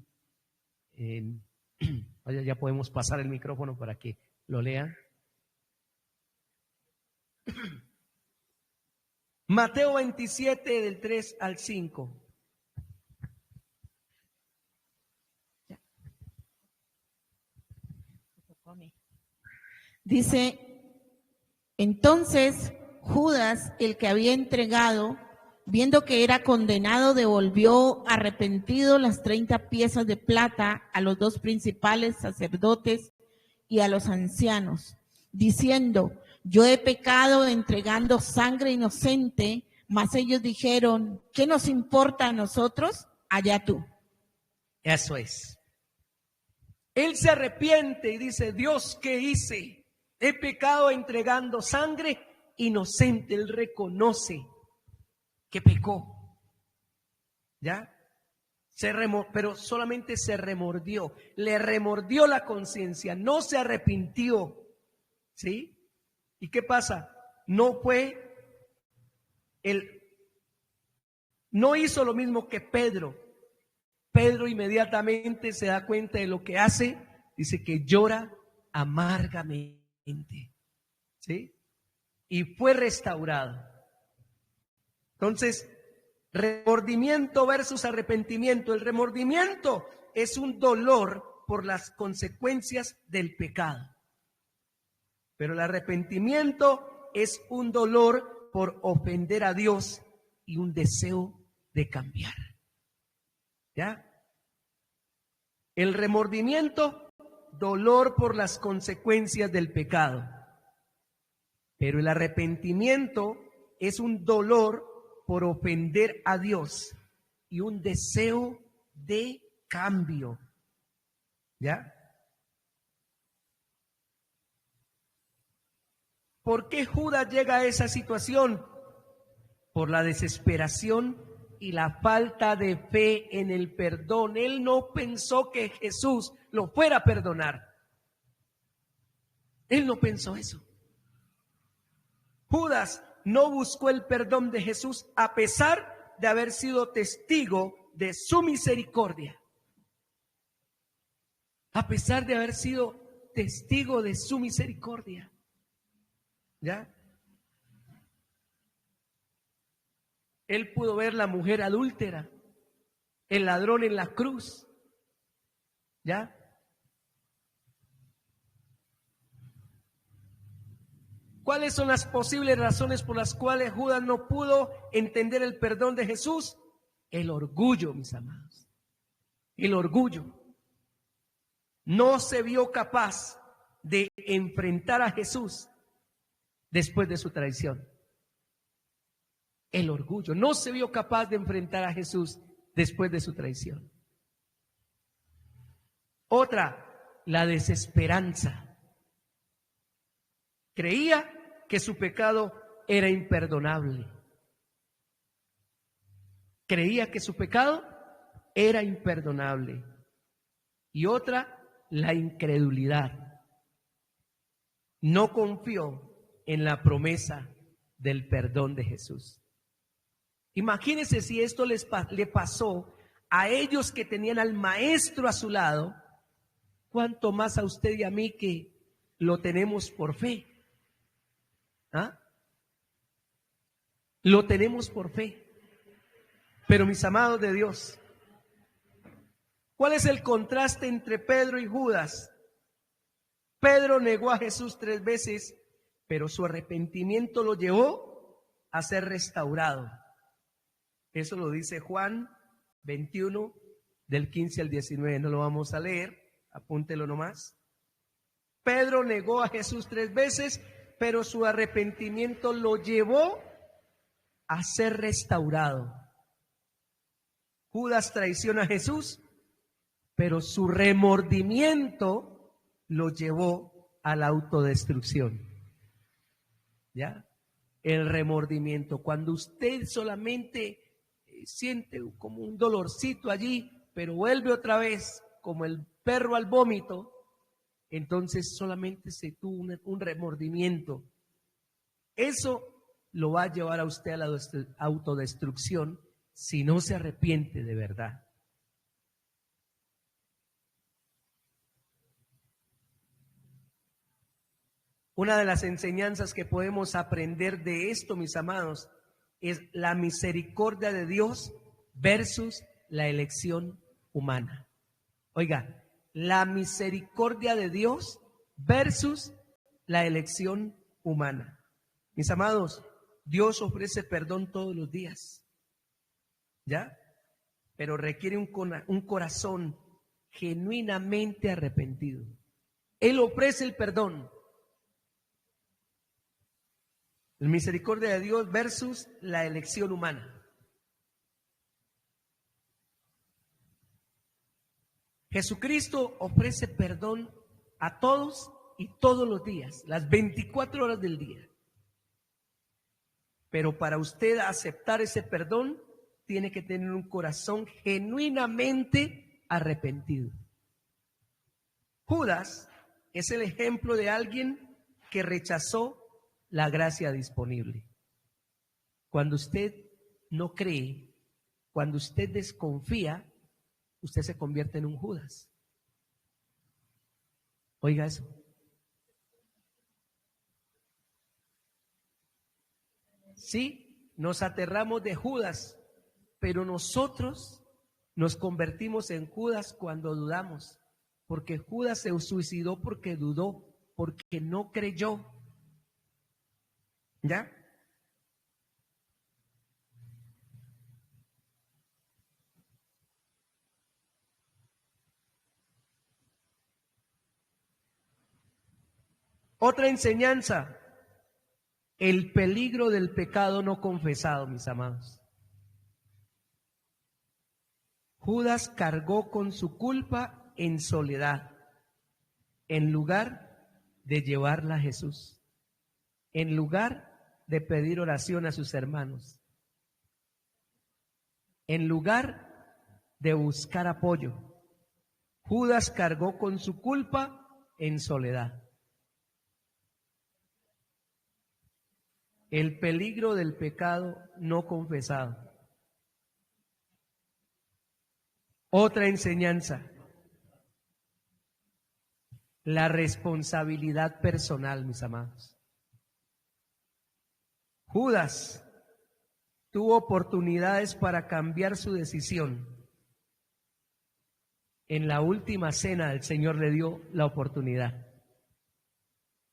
Ya podemos pasar el micrófono para que lo lean. Mateo 27 del 3 al 5. Dice, entonces Judas, el que había entregado, viendo que era condenado, devolvió arrepentido las 30 piezas de plata a los 2 principales sacerdotes y a los ancianos, diciendo, yo he pecado entregando sangre inocente. Mas ellos dijeron, ¿qué nos importa a nosotros? Allá tú. Eso es. Él se arrepiente y dice, Dios, ¿qué hice? He pecado entregando sangre inocente. Él reconoce que pecó. ¿Ya? Pero solamente se remordió. Le remordió la conciencia. No se arrepintió. ¿Sí? ¿Y qué pasa? No hizo lo mismo que Pedro. Pedro inmediatamente se da cuenta de lo que hace. Dice que llora amargamente. ¿Sí? Y fue restaurado. Entonces, Remordimiento versus arrepentimiento. El remordimiento es un dolor por las consecuencias del pecado. Pero el arrepentimiento es un dolor por ofender a Dios y un deseo de cambiar. ¿Ya? El remordimiento, dolor por las consecuencias del pecado. Pero el arrepentimiento es un dolor por ofender a Dios y un deseo de cambio. ¿Ya? ¿Por qué Judas llega a esa situación? Por la desesperación y la falta de fe en el perdón. Él no pensó que Jesús lo fuera a perdonar. Él no pensó eso. Judas no buscó el perdón de Jesús a pesar de haber sido testigo de su misericordia. A pesar de haber sido testigo de su misericordia. ¿Ya? Él pudo ver la mujer adúltera, el ladrón en la cruz. ¿Ya? ¿Cuáles son las posibles razones por las cuales Judas no pudo entender el perdón de Jesús? El orgullo, mis amados. El orgullo. No se vio capaz de enfrentar a Jesús después de su traición. El orgullo. No se vio capaz de enfrentar a Jesús después de su traición. Otra, la desesperanza. Creía que su pecado era imperdonable. Creía que su pecado era imperdonable. Y otra, la incredulidad. No confió en la promesa del perdón de Jesús. Imagínense si esto le pasó a ellos que tenían al maestro a su lado, cuánto más a usted y a mí que lo tenemos por fe. ¿Ah? Lo tenemos por fe. Pero mis amados de Dios, ¿cuál es el contraste entre Pedro y Judas? Pedro negó a Jesús 3 veces, pero su arrepentimiento lo llevó a ser restaurado. Eso lo dice Juan 21, del 15 al 19. No lo vamos a leer, apúntelo nomás. Pedro negó a Jesús 3 veces, pero su arrepentimiento lo llevó a ser restaurado. Judas traiciona a Jesús, pero su remordimiento lo llevó a la autodestrucción. ¿Ya? El remordimiento. Cuando usted solamente siente como un dolorcito allí, pero vuelve otra vez como el perro al vómito, entonces solamente se tuvo un remordimiento. Eso lo va a llevar a usted a la autodestrucción si no se arrepiente de verdad. Una de las enseñanzas que podemos aprender de esto, mis amados, es la misericordia de Dios versus la elección humana. Oiga, la misericordia de Dios versus la elección humana. Mis amados, Dios ofrece perdón todos los días, ¿ya? Pero requiere un corazón genuinamente arrepentido. Él ofrece el perdón. La misericordia de Dios versus la elección humana. Jesucristo ofrece perdón a todos y todos los días, las 24 horas del día. Pero para usted aceptar ese perdón, tiene que tener un corazón genuinamente arrepentido. Judas es el ejemplo de alguien que rechazó la gracia disponible. Cuando usted no cree, cuando usted desconfía, usted se convierte en un Judas. Oiga eso. Sí, nos aterramos de Judas Pero nosotros nos convertimos en Judas cuando dudamos, porque Judas se suicidó porque dudó, porque no creyó. ¿Ya? Otra enseñanza, el peligro del pecado no confesado, mis amados. Judas cargó con su culpa en soledad, en lugar de llevarla a Jesús, en lugar de pedir oración a sus hermanos, en lugar de buscar apoyo. Judas cargó con su culpa en soledad. El peligro del pecado no confesado. Otra enseñanza, la responsabilidad personal, mis amados. Judas tuvo oportunidades para cambiar su decisión. En la última cena el Señor le dio la oportunidad.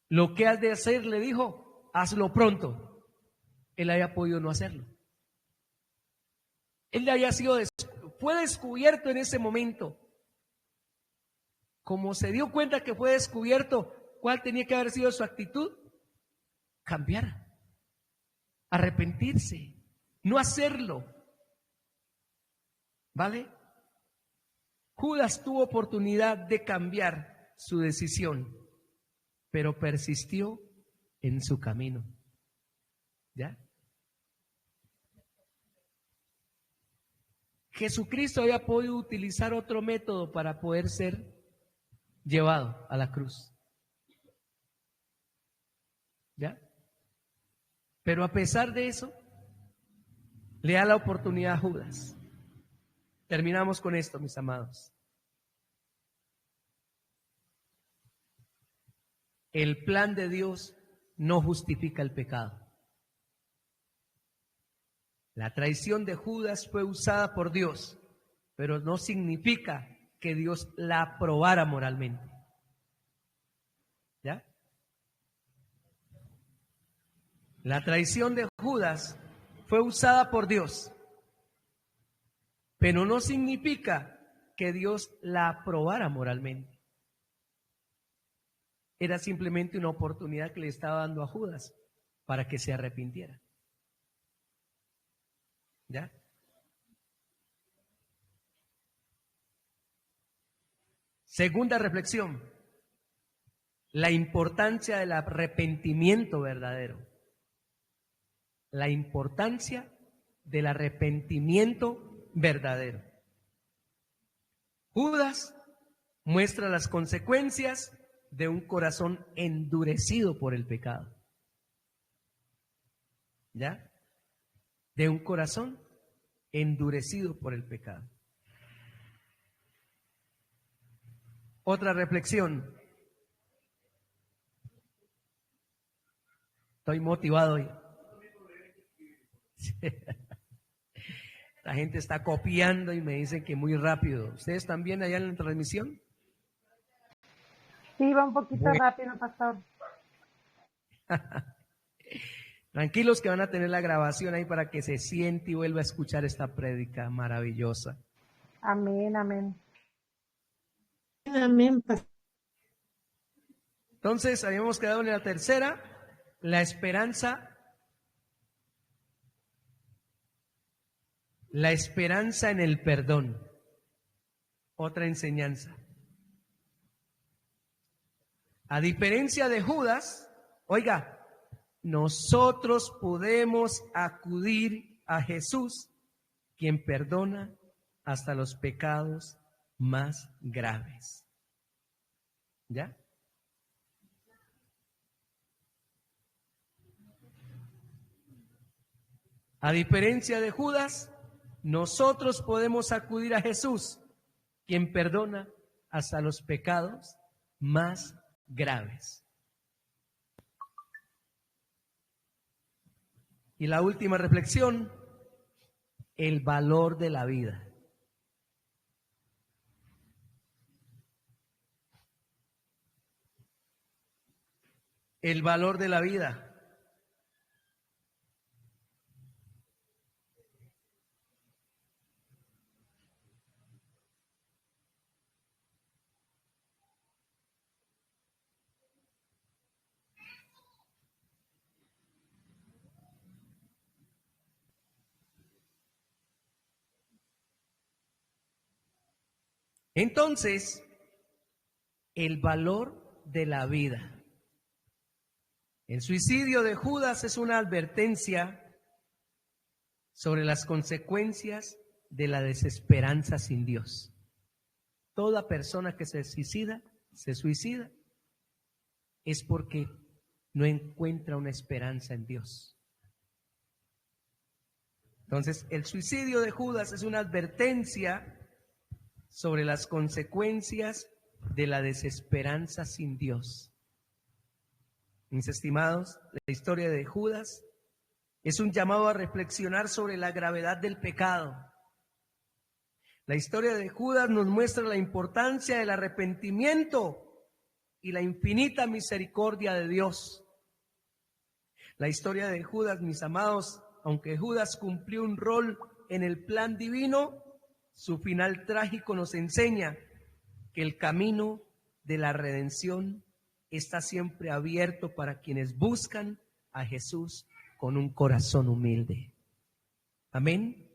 Lo que has de hacer, le dijo, hazlo pronto. Él había podido no hacerlo. Él había sido fue descubierto en ese momento. Como se dio cuenta que fue descubierto, ¿cuál tenía que haber sido su actitud? Cambiar, arrepentirse, no hacerlo. ¿Vale? Judas tuvo oportunidad de cambiar su decisión, pero persistió en su camino. ¿Ya? Jesucristo había podido utilizar otro método para poder ser llevado a la cruz. ¿Ya? Pero a pesar de eso, le da la oportunidad a Judas. Terminamos con esto, mis amados. El plan de Dios no justifica el pecado. La traición de Judas fue usada por Dios, pero no significa que Dios la aprobara moralmente. ¿Ya? La traición de Judas fue usada por Dios, pero no significa que Dios la aprobara moralmente. Era simplemente una oportunidad que le estaba dando a Judas para que se arrepintiera. ¿Ya? Segunda reflexión, la importancia del arrepentimiento verdadero. La importancia del arrepentimiento verdadero. Judas muestra las consecuencias de un corazón endurecido por el pecado. ¿Ya? De un corazón endurecido por el pecado. Otra reflexión. Estoy motivado hoy. La gente está copiando y me dicen que muy rápido. ¿Ustedes también allá en la transmisión? Sí, va un poquito Bueno. rápido, pastor. Tranquilos que van a tener la grabación ahí para que se siente y vuelva a escuchar esta prédica maravillosa. Amén, amén. Amén. Entonces, habíamos quedado en la tercera, la esperanza en el perdón. Otra enseñanza. A diferencia de Judas, oiga, nosotros podemos acudir a Jesús, quien perdona hasta los pecados más graves. ¿Ya? A diferencia de Judas, nosotros podemos acudir a Jesús, quien perdona hasta los pecados más graves. Y la última reflexión, el valor de la vida. El valor de la vida. Entonces, el valor de la vida. El suicidio de Judas es una advertencia sobre las consecuencias de la desesperanza sin Dios. Toda persona que se suicida es porque no encuentra una esperanza en Dios. Entonces, el suicidio de Judas es una advertencia sobre las consecuencias de la desesperanza sin Dios. Mis estimados, la historia de Judas es un llamado a reflexionar sobre la gravedad del pecado. La historia de Judas nos muestra la importancia del arrepentimiento y la infinita misericordia de Dios. La historia de Judas, mis amados, aunque Judas cumplió un rol en el plan divino, su final trágico nos enseña que el camino de la redención está siempre abierto para quienes buscan a Jesús con un corazón humilde. Amén.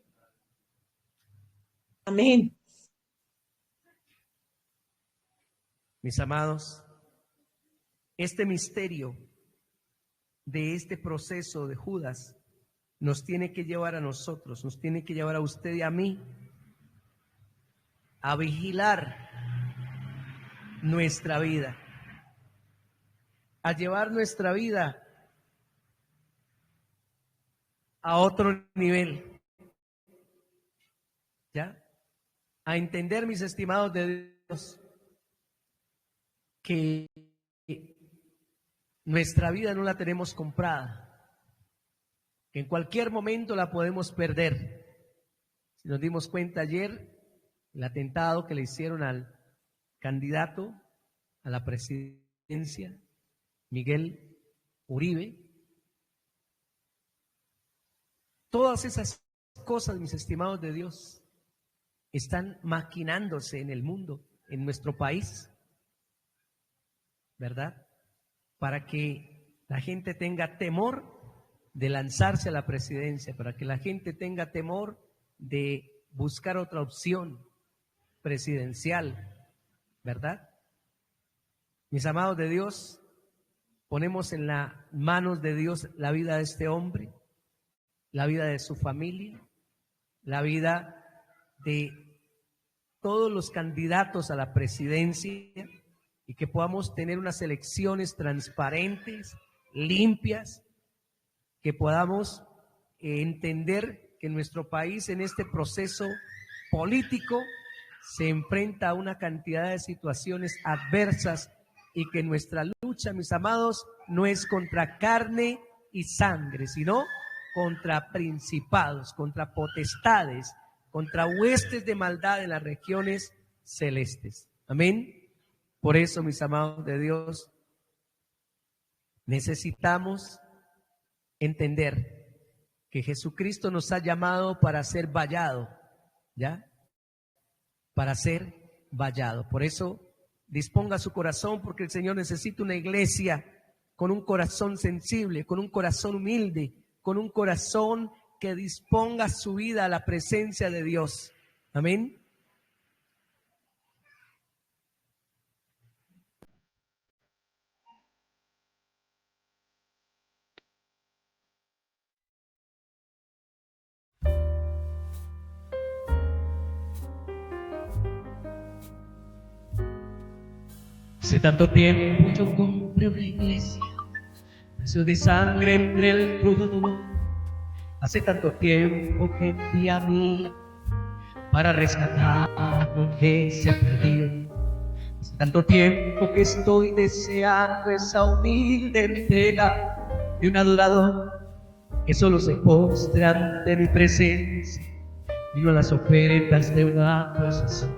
Amén. Mis amados, este misterio de este proceso de Judas nos tiene que llevar a nosotros, nos tiene que llevar a usted y a mí a vigilar nuestra vida, a llevar nuestra vida a otro nivel, ¿ya? A entender, mis estimados de Dios, que nuestra vida no la tenemos comprada, que en cualquier momento la podemos perder. Si nos dimos cuenta ayer, el atentado que le hicieron al candidato a la presidencia, Miguel Uribe. Todas esas cosas, mis estimados de Dios, están maquinándose en el mundo, en nuestro país, ¿verdad? Para que la gente tenga temor de lanzarse a la presidencia, para que la gente tenga temor de buscar otra opción presidencial, ¿verdad? Mis amados de Dios, ponemos en las manos de Dios la vida de este hombre, la vida de su familia, la vida de todos los candidatos a la presidencia, y que podamos tener unas elecciones transparentes, limpias, que podamos entender que nuestro país en este proceso político se enfrenta a una cantidad de situaciones adversas y que nuestra lucha, mis amados, no es contra carne y sangre, sino contra principados, contra potestades, contra huestes de maldad en las regiones celestes. Amén. Por eso, mis amados de Dios, necesitamos entender que Jesucristo nos ha llamado para ser vallado, ¿ya? Para ser vallado. Por eso, disponga su corazón, porque el Señor necesita una iglesia con un corazón sensible, con un corazón humilde, con un corazón que disponga su vida a la presencia de Dios. Amén. Hace tanto tiempo yo compré una iglesia, precio de sangre entre el crudo. Hace tanto tiempo que envié a mí para rescatar lo que se ha perdido. Hace tanto tiempo que estoy deseando esa humilde entrega de un adorador que solo se postre ante mi presencia y no las ofertas de una procesión.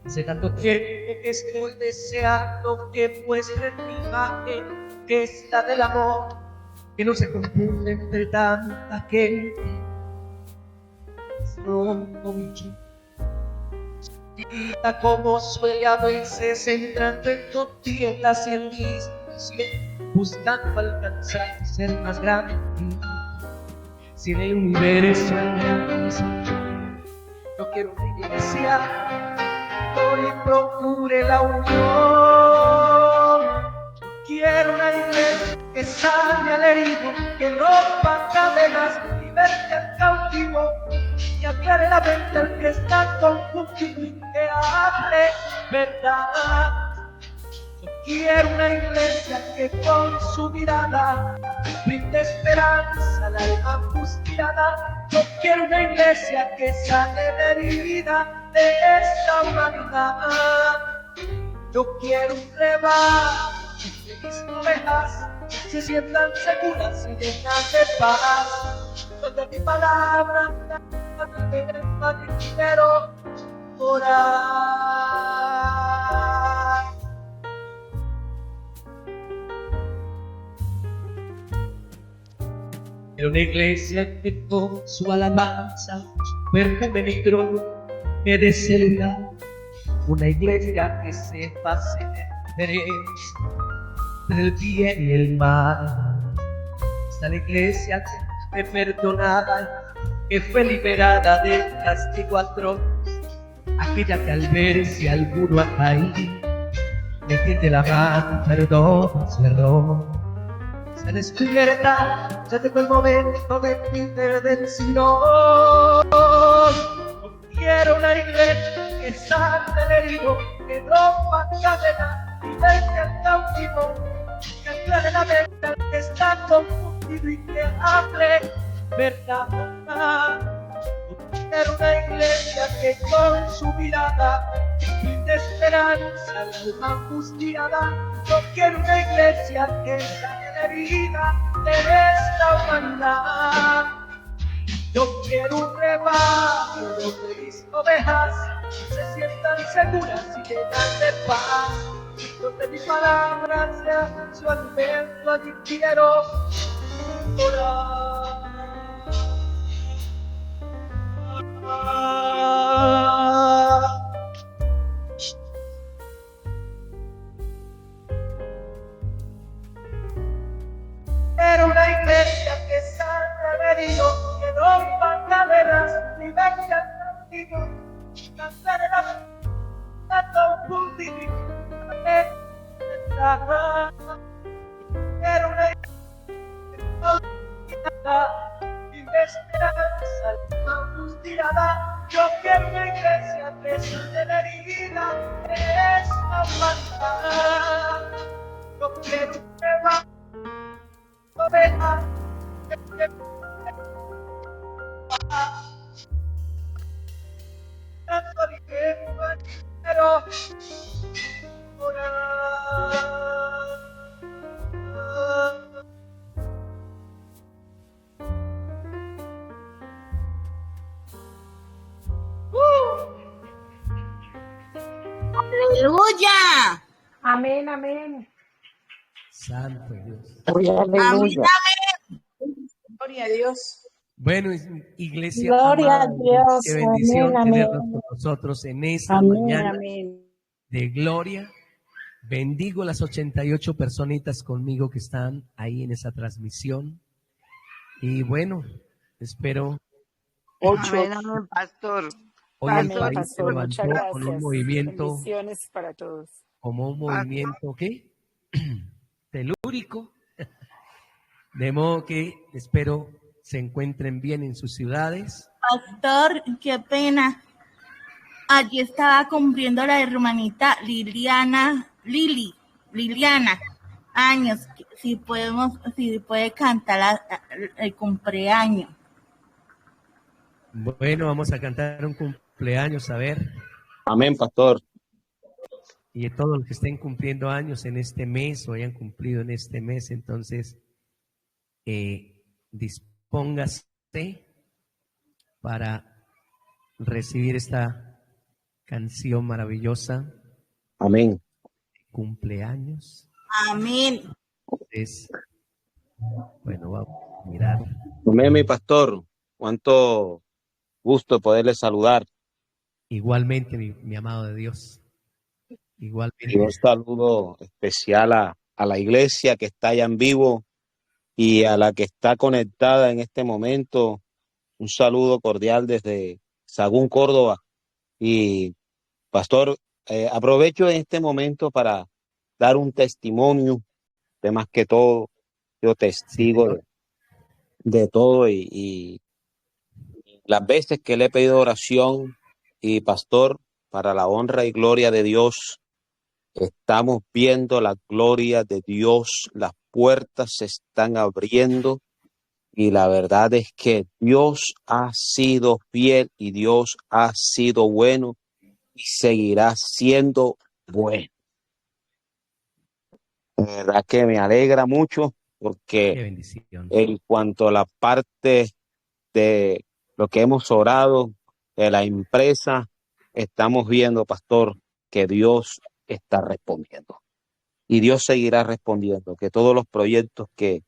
Hace tanto tiempo que estoy deseando que muestre mi imagen, que es la del amor, que no se confunde entre tanta gente. Como suele a veces entrando en contiendas y en discusión, buscando alcanzar ser más grande. Si en el universo yo quiero una iglesia y procure la unión. Quiero una iglesia que sane al herido, que rompa cadenas, liberte al cautivo y aclare la mente al que está confundido y que hable verdad. Yo quiero una iglesia que con su mirada brinde esperanza al alma angustiada. Yo quiero una iglesia que sane la herida de esta humanidad. Yo quiero un rebaño de mis ovejas que se sientan seguras y llenas de paz, donde mi palabra quiero orar. Quiero una iglesia que con su alabanza perfume mi trono, me dé seguridad. Una iglesia que sepa hacer diferencia entre el bien y el mal. Esta la iglesia que fue perdonada, que fue liberada del castigo atroz. Aquella que al ver si alguno ha caído, le tiende la mano, perdona su error. Se despierta, ya llegó el momento de mi intervención. No quiero una iglesia que sane el herido, que rompa cadenas y deje al cautivo, que aclare la mente al que está confundido y que hable verdad. No quiero una iglesia que con su mirada brinde esperanza al alma angustiada. No quiero una iglesia que sane la herida de esta humanidad. Yo quiero un rebaño donde mis ovejas se sientan seguras y llenas de paz, donde mi palabra sea su alimento. Allí quiero orar. Era una iglesia que sana el herido, que rompa cadenas, liberte al cautivo, cantar en la confundido y era una iglesia y de esperanza alma angustiada. Yo quiero una iglesia que sane la herida de esta humanidad. Yo quiero un rebaño ovejas que tanto quiero orar. ¡Aleluya! Amén, amén. Santo Dios. Aleluya. Gloria a Dios. Bueno, iglesia Gloria amada, a Dios. qué bendición Amén, tenerlos amén. con nosotros en esta Amén, mañana amén. de gloria. Bendigo las 88 personitas conmigo que están ahí en esa transmisión. Y bueno, espero. Amén, Pastor. Hoy el amén, país se pastor. Muchas levantó con un gracias. movimiento, Bendiciones para todos. como un movimiento, ¿qué? Telúrico. De modo que espero se encuentren bien en sus ciudades. Pastor, qué pena. Allí estaba cumpliendo la hermanita Liliana años. Si puede cantar el cumpleaños. Bueno, vamos a cantar un cumpleaños, a ver. Amén, pastor. Y de todos los que estén cumpliendo años en este mes o hayan cumplido en este mes, entonces dispóngase para recibir esta canción maravillosa. Amén. Cumpleaños. Amén. Es, bueno, vamos a mirar. Amén, mi pastor. Cuánto gusto poderle saludar. Igualmente, mi amado de Dios. Igualmente. Y un saludo especial a la iglesia que está allá en vivo y a la que está conectada en este momento. Un saludo cordial desde Sagún, Córdoba. Y pastor, aprovecho en este momento para dar un testimonio de más que todo. Yo testigo de todo y las veces que le he pedido oración y pastor, para la honra y gloria de Dios, estamos viendo la gloria de Dios, las puertas se están abriendo y la verdad es que Dios ha sido fiel y Dios ha sido bueno y seguirá siendo bueno. La verdad que me alegra mucho porque Qué bendición. en cuanto a la parte de lo que hemos orado, de la empresa, estamos viendo, pastor, que Dios está respondiendo. Y Dios seguirá respondiendo, que todos los proyectos que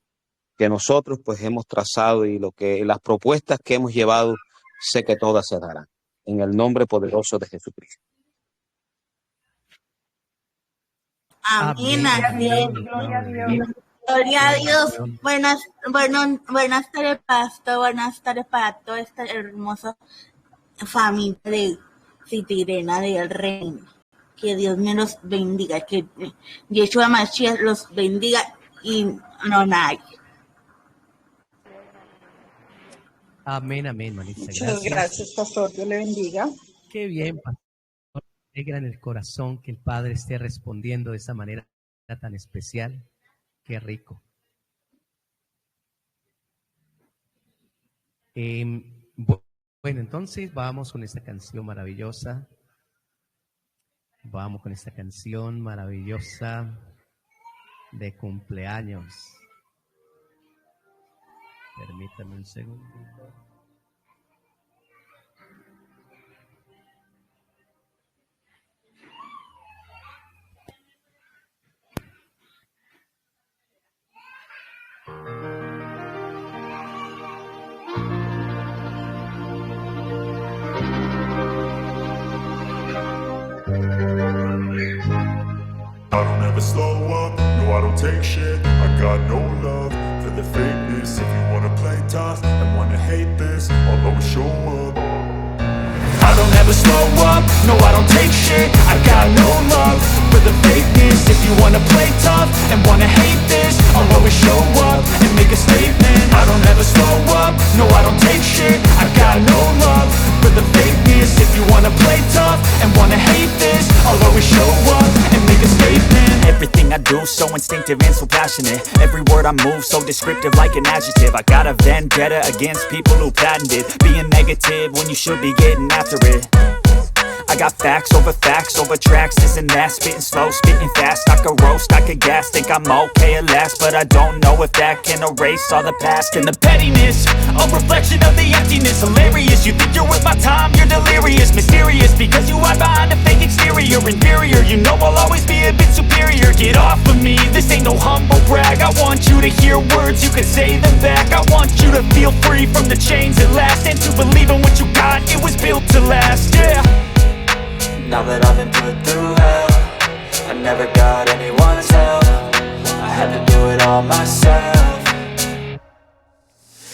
nosotros pues hemos trazado y las propuestas que hemos llevado, sé que todas se darán. En el nombre poderoso de Jesucristo. Amén. Amén. Gloria a Dios. Gloria a Dios. Buenas tardes, pastor. Buenas tardes para toda esta hermosa familia de Citirena del Reino. Que Dios me los bendiga. Que Yeshua Mashiach los bendiga y no nadie. Amén, amén, Marisa. Muchas gracias, pastor. Dios le bendiga. Qué bien, pastor. Me alegra en el corazón que el Padre esté respondiendo de esa manera tan especial. Qué rico. Bueno, entonces vamos con esta canción maravillosa. Vamos con esta canción maravillosa de cumpleaños. Permítame un segundo. I don't ever slow up, no I don't take shit. I got no love for the fakeness. If you wanna play tough and wanna hate this, I'll always show up. I don't ever slow up, no I don't take shit. I got no love for the fakeness. If you wanna play tough and wanna hate this, I'll always show up and make a statement. I don't ever slow up, no I don't take shit. I got no love for the fakeness. If you wanna play tough and wanna hate this, I'll always show up and make a statement. Everything I do so instinctive and so passionate. Every word I move so descriptive like an adjective. I got a vendetta against people who patented being negative when you should be getting after it. I got facts over tracks, this and that. Spitting slow, spitting fast. I could roast, I could gas. Think I'm okay at last, but I don't know if that can erase all the past. And the pettiness, a reflection of the emptiness. Hilarious, you think you're worth my time, you're delirious. Mysterious, because you hide behind a fake exterior. Inferior, you know I'll always be a bit superior. Get off of me, this ain't no humble brag. I want you to hear words, you can say them back. I want you to feel free from the chains at last, and to believe in what you got, it was built to last, yeah. Now that I've been put through hell, I never got anyone's help. I had to do it all myself.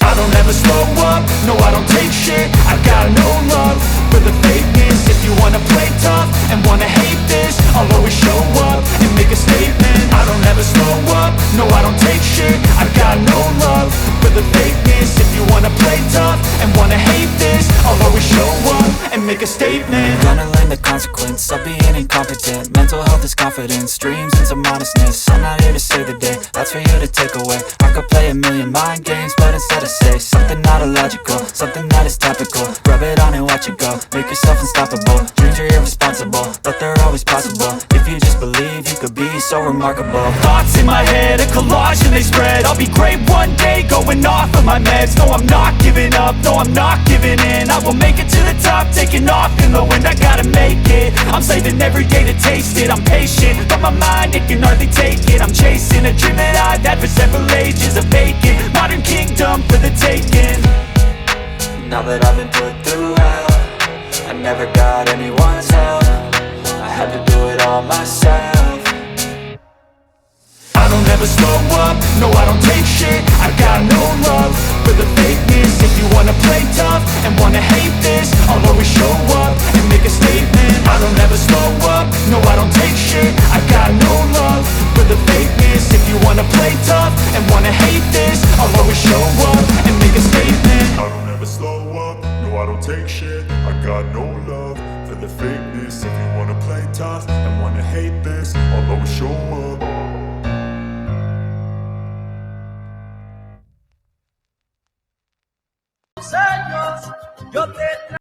I don't ever slow up, no I don't take shit. I got no love for the fakeness. If you wanna play tough and wanna hate this, I'll always show up and make a statement. I don't ever slow up, no I don't take shit. I got no love for the fakeness. If you wanna play tough and wanna hate this, I'll always show up and make a statement. Gonna learn the consequence of being incompetent. Mental health is confidence, dreams and some modestness. I'm not here to save the day, that's for you to take away. I could play a million mind games, but instead I say something not illogical, something that is topical. Rub it on and watch it go, make yourself unstoppable. Dreams are irresponsible, but they're always possible. If you just believe, you could be so more remarkable. Thoughts in my head, a collage and they spread. I'll be great one day, going off of my meds. No, I'm not giving up, no, I'm not giving in. I will make it to the top, taking off in the wind. I gotta make it, I'm saving every day to taste it. I'm patient, but my mind, it can hardly take it. I'm chasing a dream that I've had for several ages. A vacant, modern kingdom for the taking. Now that I've been put through hell, I never got anyone's help. I had to do it all myself. I don't ever slow up, no I don't take shit. I got no love for the fakeness. If you wanna play tough and wanna hate this, I'll always show up and make a statement. I don't ever slow up, no I don't take shit. I got no love for the fakeness. If you wanna play tough and wanna hate this, I'll always show up and make a statement. I don't ever slow up, no I don't take shit. I got no love for the fakeness. If you wanna play tough and wanna hate this, I'll always show up. Años, yo te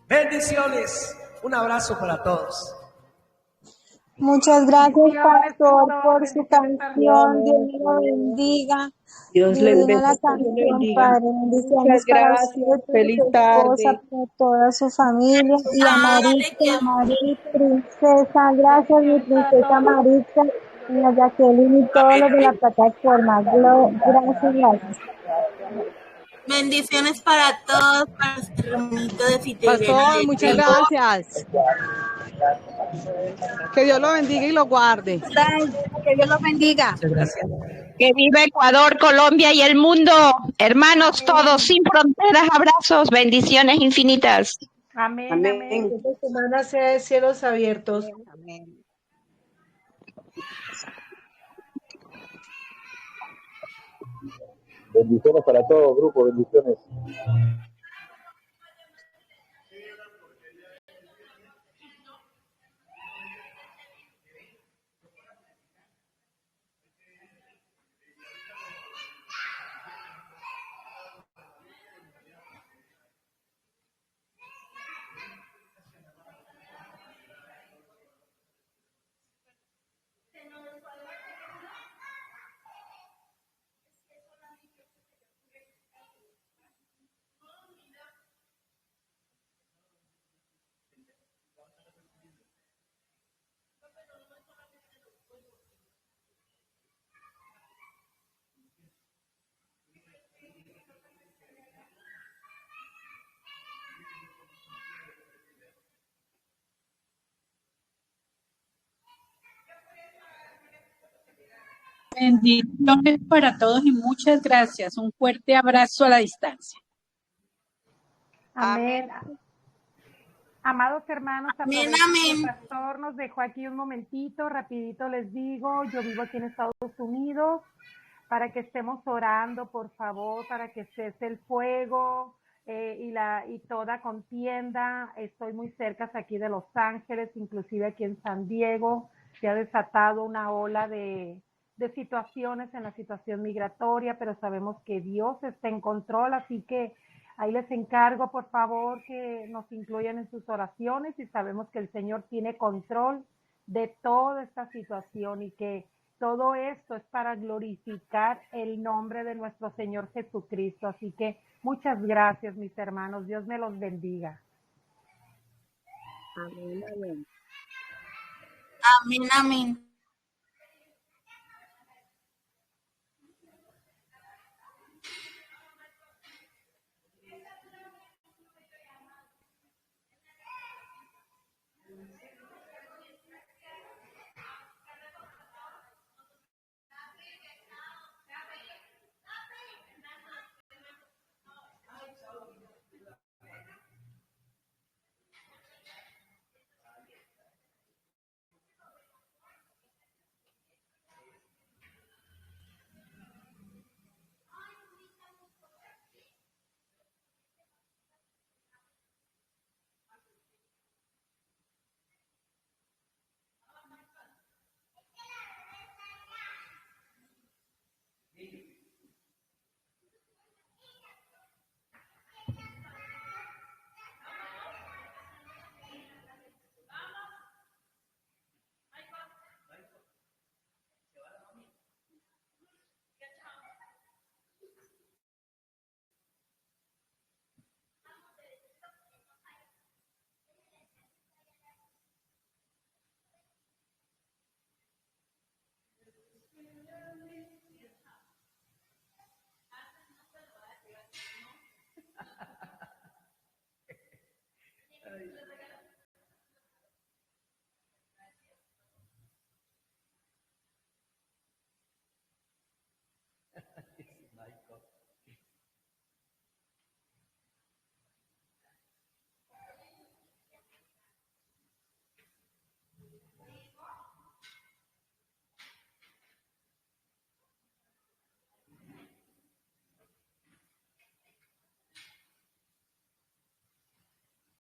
bendiciones. Un abrazo para todos. Muchas gracias, Bendiciones, pastor, pastor. por su Bendiciones, canción. Dios Bendiciones. me lo bendiga. Dios les Divina la bendiga, Dios le canción, bendiga. Padre. Muchas Bendiciones para usted, gracias. para Feliz su esposa, tarde. para toda su familia. Y a Dale, que Maritza, princesa. Gracias, mi bendiciones para princesa todos. Maritza. Doña Jacqueline y todos los de la plataforma. Gracias, gracias. bendiciones para todos, para nuestro hermanito de Citirena Pastor, de muchas Trigo. gracias. Que Dios lo bendiga y lo guarde. Que Dios los bendiga. Muchas gracias. Que viva Ecuador, Colombia y el mundo. Hermanos todos, sin fronteras, abrazos, bendiciones infinitas. Amén, Amén. amén. Que esta semana sea de cielos abiertos. Amén. Bendiciones para todo grupo, bendiciones. Bendiciones para todos y muchas gracias. Un fuerte abrazo a la distancia. Amén. Amados hermanos, Amén, aprovechen que amén. el pastor nos dejó aquí un momentito, rapidito les digo, yo vivo aquí en Estados Unidos, para que estemos orando, por favor, para que cese el fuego y toda contienda. Estoy muy cerca aquí de Los Ángeles, inclusive aquí en San Diego, se ha desatado una ola de situaciones en la situación migratoria, pero sabemos que Dios está en control, así que ahí les encargo, por favor, que nos incluyan en sus oraciones y sabemos que el Señor tiene control de toda esta situación y que todo esto es para glorificar el nombre de nuestro Señor Jesucristo. Así que muchas gracias, mis hermanos. Dios me los bendiga. Amén, amén. Amén, amén.